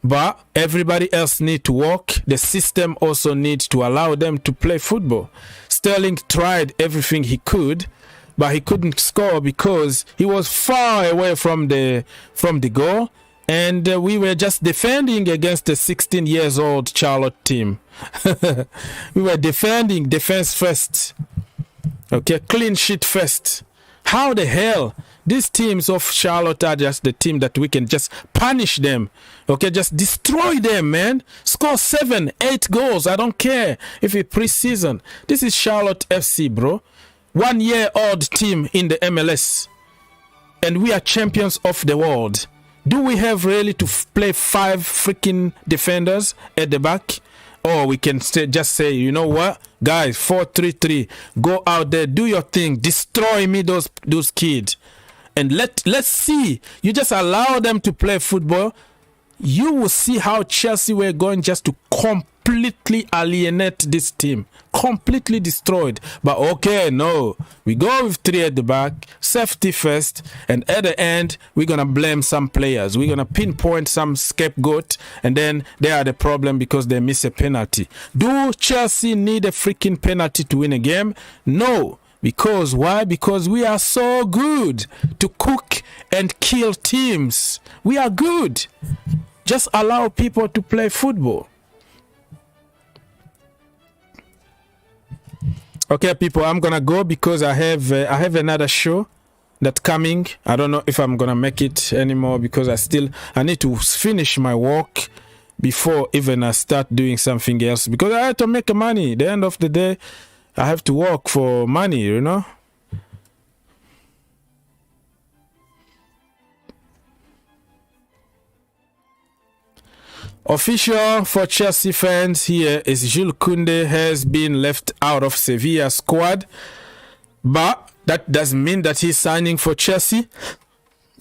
But everybody else need to work. The system also needs to allow them to play football. Sterling tried everything he could, but he couldn't score because he was far away from the goal. and we were just defending against a 16 years old Charlotte team. We were defending, defense first. Okay, clean sheet first. How the hell these teams of Charlotte are just the team that we can just punish them? Okay, just destroy them, man. Score 7, 8 goals. I don't care if it's preseason. This is Charlotte FC, bro. 1 year old team in the MLS, and we are champions of the world. Do we have really to play 5 freaking defenders at the back? Or we can just say, you know what, guys, 4-3-3, go out there, do your thing, destroy me those kids, and let's see. You just allow them to play football. You will see how Chelsea were going just to completely alienate this team, completely destroyed. But okay, no, we go with 3 at the back, safety first, and at the end we're gonna blame some players. We're gonna pinpoint some scapegoat, and then they are the problem because they miss a penalty. Do Chelsea need a freaking penalty to win a game? No. Because why? Because we are so good to cook and kill teams. We are good. Just allow people to play football. Okay, people, I'm gonna go because I have another show that's coming. I don't know if I'm gonna make it anymore because I need to finish my work before even I start doing something else, because I have to make money. At the end of the day, I have to work for money, you know. Official for Chelsea fans here is Jules Kounde has been left out of Sevilla squad, but that doesn't mean that he's signing for Chelsea.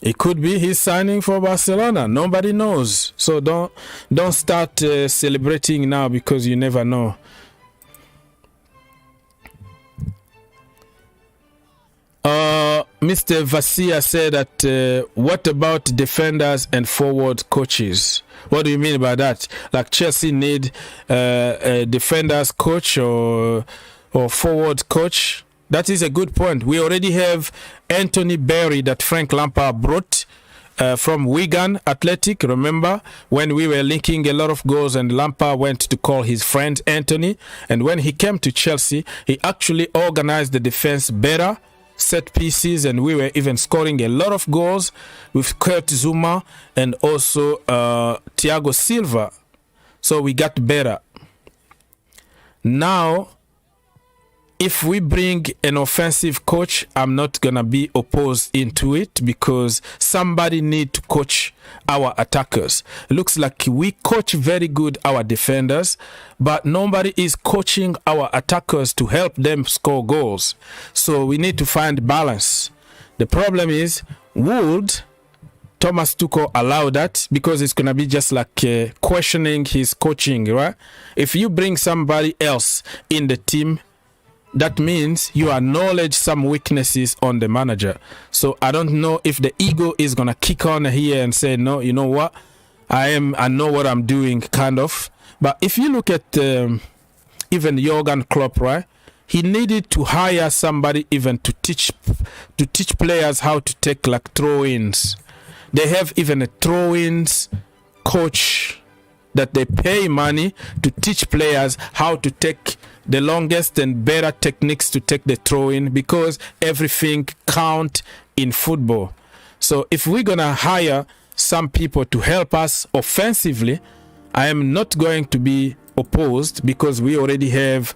It could be he's signing for Barcelona. Nobody knows. So don't start celebrating now, because you never know. Mr. Vasia said that what about defenders and forward coaches? What do you mean by that? Like Chelsea need a defenders coach or forward coach? That is a good point. We already have Anthony Berry that Frank Lampard brought from Wigan Athletic. Remember when we were linking a lot of goals and Lampard went to call his friend Anthony, and when he came to Chelsea, he actually organized the defense better, set pieces, and we were even scoring a lot of goals with Kurt Zuma and also Thiago Silva. So we got better. Now, if we bring an offensive coach, I'm not gonna be opposed into it, because somebody need to coach our attackers. Looks like we coach very good our defenders, but nobody is coaching our attackers to help them score goals. So we need to find balance. The problem is, would Thomas Tuchel allow that? Because it's gonna be just like questioning his coaching, right? If you bring somebody else in the team, that means you acknowledge some weaknesses on the manager. So I don't know if the ego is gonna kick on here and say, no, you know what, I know what I'm doing, kind of. But if you look at even Jurgen Klopp, right? He needed to hire somebody even to teach players how to take like throw-ins. They have even a throw-ins coach that they pay money to teach players how to take the longest and better techniques to take the throw-in, because everything counts in football. So if we're gonna hire some people to help us offensively, I am not going to be opposed, because we already have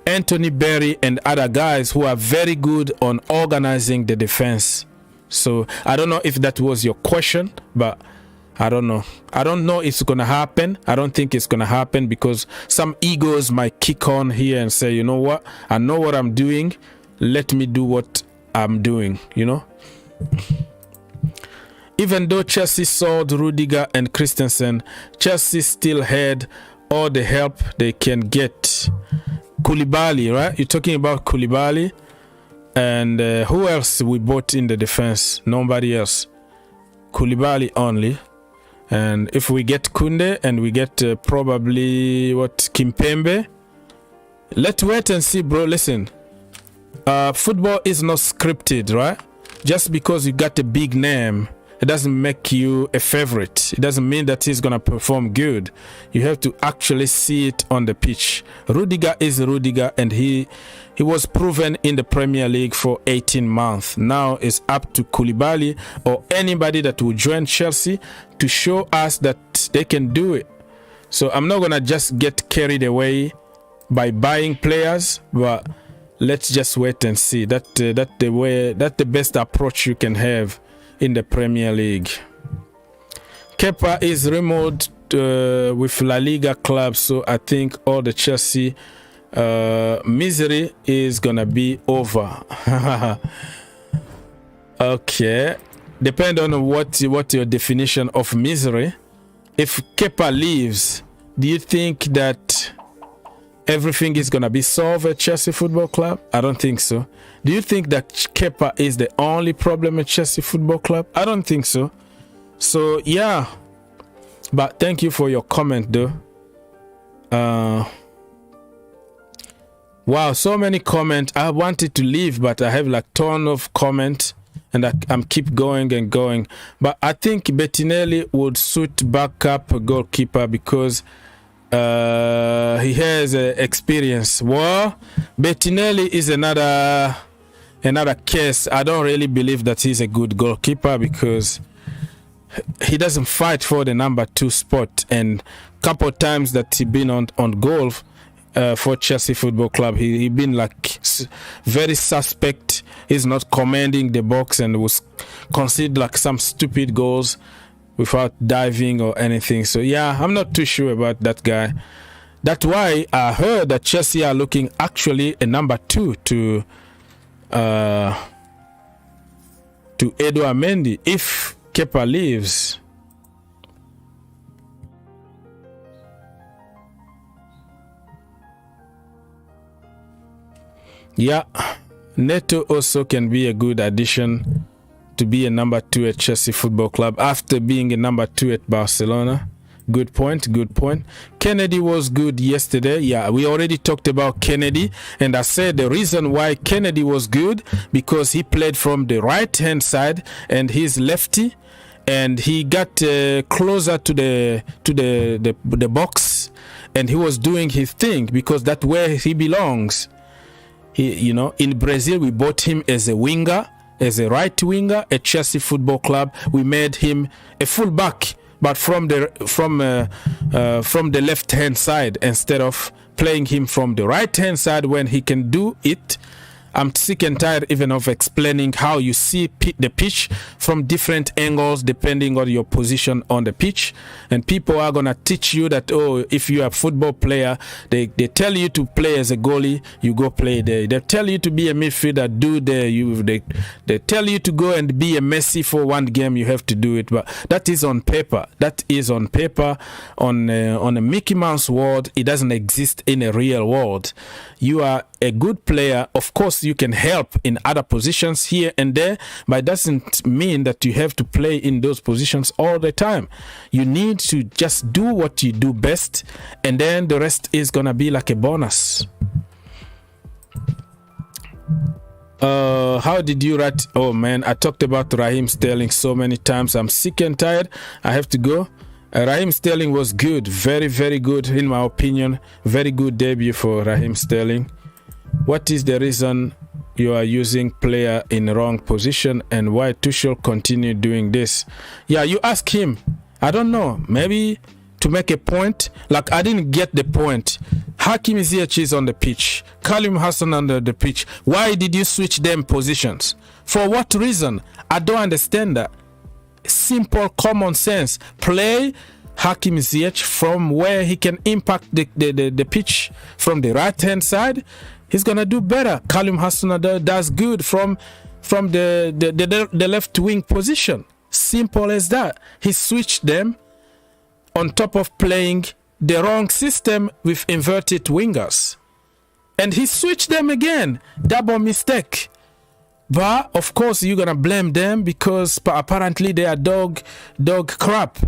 Anthony Berry and other guys who are very good on organizing the defense. So I don't know if that was your question, but I don't know. I don't know if it's going to happen. I don't think it's going to happen, because some egos might kick on here and say, you know what? I know what I'm doing. Let me do what I'm doing, you know? Even though Chelsea sold Rudiger and Christensen, Chelsea still had all the help they can get. Koulibaly, right? You're talking about Koulibaly. And who else we bought in the defense? Nobody else. Koulibaly only. And if we get Kounde and we get probably Kimpembe, let's wait and see, bro. Listen, football is not scripted, right? Just because you got a big name it doesn't make you a favorite. It doesn't mean that he's gonna perform good. You have to actually see it on the pitch. Rudiger is Rudiger, and he was proven in the Premier League for 18 months. Now it's up to Koulibaly or anybody that will join Chelsea to show us that they can do it. So I'm not gonna just get carried away by buying players, but let's just wait and see. That's the best approach you can have in the Premier League. Kepa is removed with La Liga clubs, so I think all the Chelsea misery is gonna be over. Okay, depend on what your definition of misery. If Kepa leaves, do you think that everything is gonna be solved at Chelsea Football Club? I don't think so. Do you think that Kepa is the only problem at Chelsea Football Club? I don't think so. So yeah, but thank you for your comment though. Wow, so many comments. I wanted to leave, but I have like ton of comments, and I'm keep going and going. But I think Bettinelli would suit backup goalkeeper because he has experience. Well, Bettinelli is another case. I don't really believe that he's a good goalkeeper because he doesn't fight for the number 2 spot, and couple times that he been on goal for Chelsea Football Club, he been like very suspect. He's not commanding the box and was conceded like some stupid goals without diving or anything. So yeah, I'm not too sure about that guy. That's why I heard that Chelsea are looking actually a number 2 to Edouard Mendy if Kepa leaves. Yeah, Neto also can be a good addition to be a number 2 at Chelsea Football Club after being a number 2 at Barcelona. Good point, good point. Kennedy was good yesterday. Yeah, we already talked about Kennedy, and I said the reason why Kennedy was good because he played from the right hand side and he's lefty, and he got closer to the box, and he was doing his thing because that's where he belongs. In Brazil, we bought him as a winger, as a right winger. At Chelsea Football Club, we made him a full back, but from the left hand side instead of playing him from the right hand side when he can do it. I'm sick and tired even of explaining how you see the pitch from different angles depending on your position on the pitch. And people are going to teach you that, oh, if you're a football player, they tell you to play as a goalie, you go play there. They tell you to be a midfielder, do there. They tell you to go and be a Messi for one game, you have to do it. But that is on paper. That is on paper. On a Mickey Mouse world, it doesn't exist in a real world. You are a good player. Of course, you can help in other positions here and there, but it doesn't mean that you have to play in those positions all the time. You need to just do what you do best, and then the rest is gonna be like a bonus. How did you write? Oh man, I talked about Raheem Sterling so many times. I'm sick and tired. I have to go. Raheem Sterling was good, very, very good in my opinion. Very good debut for Raheem Sterling. What is the reason you are using player in wrong position, and why Tuchel continue doing this? Yeah, you ask him. I don't know. Maybe to make a point. Like, I didn't get the point. Hakim Ziyech is on the pitch. Callum Hassan under the pitch. Why did you switch them positions? For what reason? I don't understand that. Simple common sense. Play Hakim Ziyech from where he can impact the pitch from the right hand side. He's gonna do better. Callum Hassan does good from the left wing position. Simple as that. He switched them on top of playing the wrong system with inverted wingers, and he switched them again. Double mistake. But of course you're gonna blame them because apparently they are dog crap.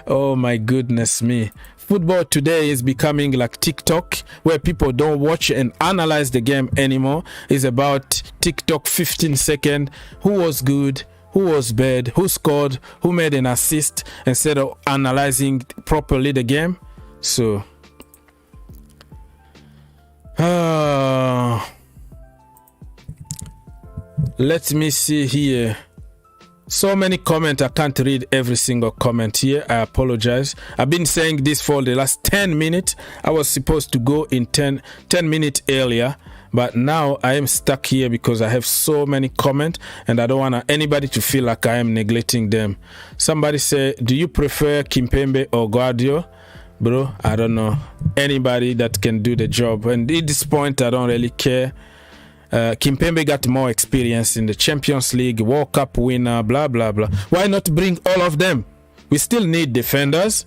Oh my goodness me. Football today is becoming like TikTok, where people don't watch and analyze the game anymore. It's about TikTok 15 seconds. Who was good? who was bad, who scored, who made an assist, instead of analyzing properly the game. So let me see here. So many comments, I can't read every single comment here. I apologize. I've been saying this for the last 10 minutes. I was supposed to go in 10 minutes earlier, but now I am stuck here because I have so many comments and I don't want anybody to feel like I am neglecting them. Somebody say, do you prefer Kimpembe or Guardiola? Bro, I don't know. Anybody that can do the job. And at this point, I don't really care. Kimpembe got more experience in the Champions League, World Cup winner, blah, blah, blah. Why not bring all of them? We still need defenders.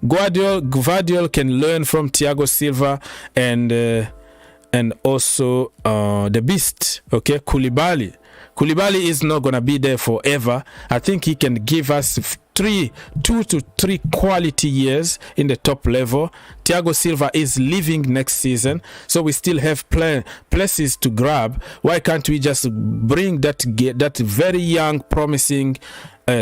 Guardiola can learn from Thiago Silva and also the beast, okay, Koulibaly. Koulibaly is not going to be there forever. I think he can give us 2 to 3 quality years in the top level. Thiago Silva is leaving next season, so we still have places to grab. Why can't we just bring that very young, promising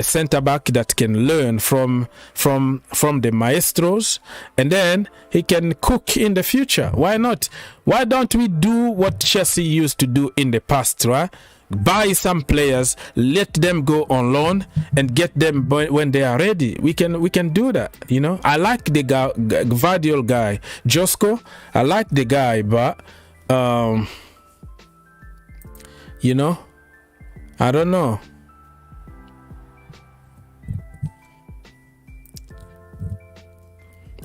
center back that can learn from the maestros, and then he can cook in the future? Why not? Why don't we do what Chelsea used to do in the past, right? Buy some players, let them go on loan, and get them when they are ready. We can do that, you know. I like the Guardiola guy, Josko. I like the guy, but you know, I don't know.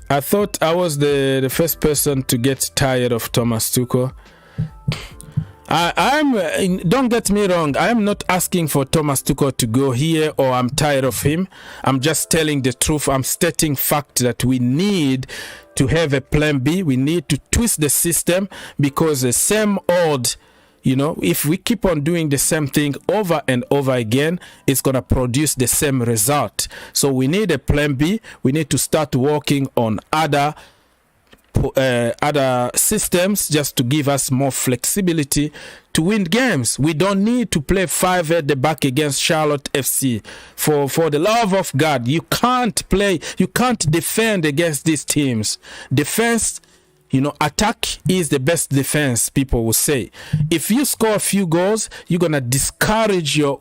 I thought I was the first person to get tired of Thomas Tuchel. Don't get me wrong, I am not asking for Thomas Tuchel to go here or I'm tired of him. I'm just telling the truth. I'm stating fact that we need to have a plan B. We need to twist the system because the same old, you know, if we keep on doing the same thing over and over again, it's going to produce the same result. So we need a plan B. We need to start working on other systems just to give us more flexibility to win games. We don't need to play 5 at the back against Charlotte FC. For the love of God, you can't defend against these teams. Defense, you know, attack is the best defense, people will say. If you score a few goals, you're going to discourage your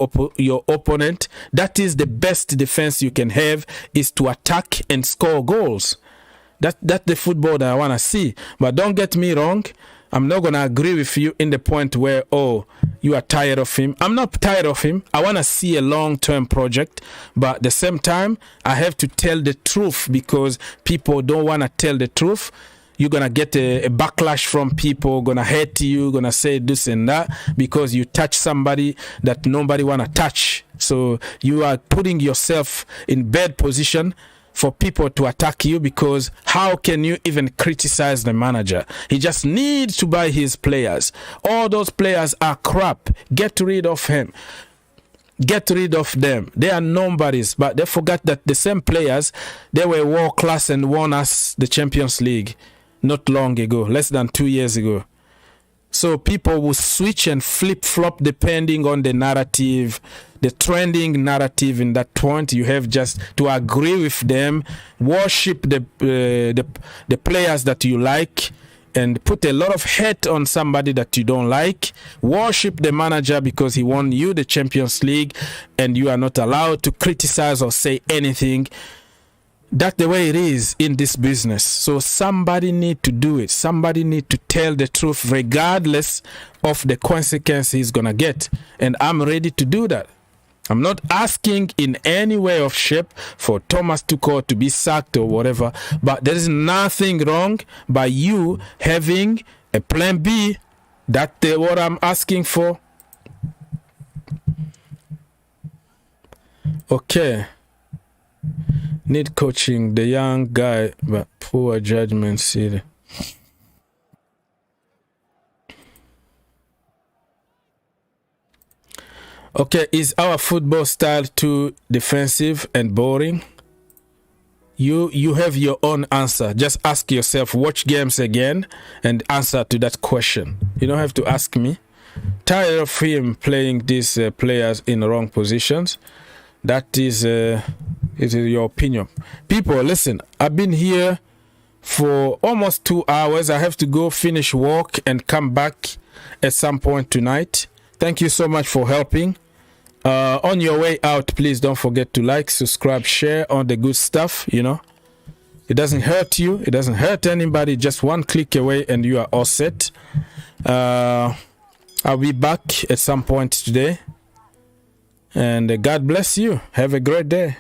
opponent. That is the best defense you can have, is to attack and score goals. That's the football that I want to see. But don't get me wrong, I'm not going to agree with you in the point where, oh, you are tired of him. I'm not tired of him. I want to see a long-term project. But at the same time, I have to tell the truth because people don't want to tell the truth. You're going to get a backlash from people, going to hate you, going to say this and that because you touch somebody that nobody want to touch. So you are putting yourself in bad position for people to attack you, because how can you even criticize the manager? He just needs to buy his players. All those players are crap. Get rid of him. Get rid of them. They are nobodies, but they forgot that the same players, they were world class and won us the Champions League not long ago, less than 2 years ago. So people will switch and flip-flop depending on the narrative, the trending narrative. In that point, you have just to agree with them, worship the players that you like, and put a lot of hate on somebody that you don't like. Worship the manager because he won you the Champions League, and you are not allowed to criticize or say anything. That's the way it is in this business. So somebody need to do it. Somebody need to tell the truth regardless of the consequences he's going to get. And I'm ready to do that. I'm not asking in any way of shape for Thomas Tuchel to be sacked or whatever. But there is nothing wrong by you having a plan B. That's what I'm asking for. Okay. Need coaching, the young guy, but poor judgment. See. Okay, is our football style too defensive and boring? You have your own answer. Just ask yourself, watch games again and answer to that question. You don't have to ask me. tired of him playing these players in wrong positions. That is your opinion. People, listen, I've been here for almost 2 hours. I have to go finish work and come back at some point tonight. Thank you so much for helping. On your way out, please don't forget to like, subscribe, share on the good stuff, you know. It doesn't hurt you. It doesn't hurt anybody. Just one click away and you are all set. I'll be back at some point today. And God bless you. Have a great day.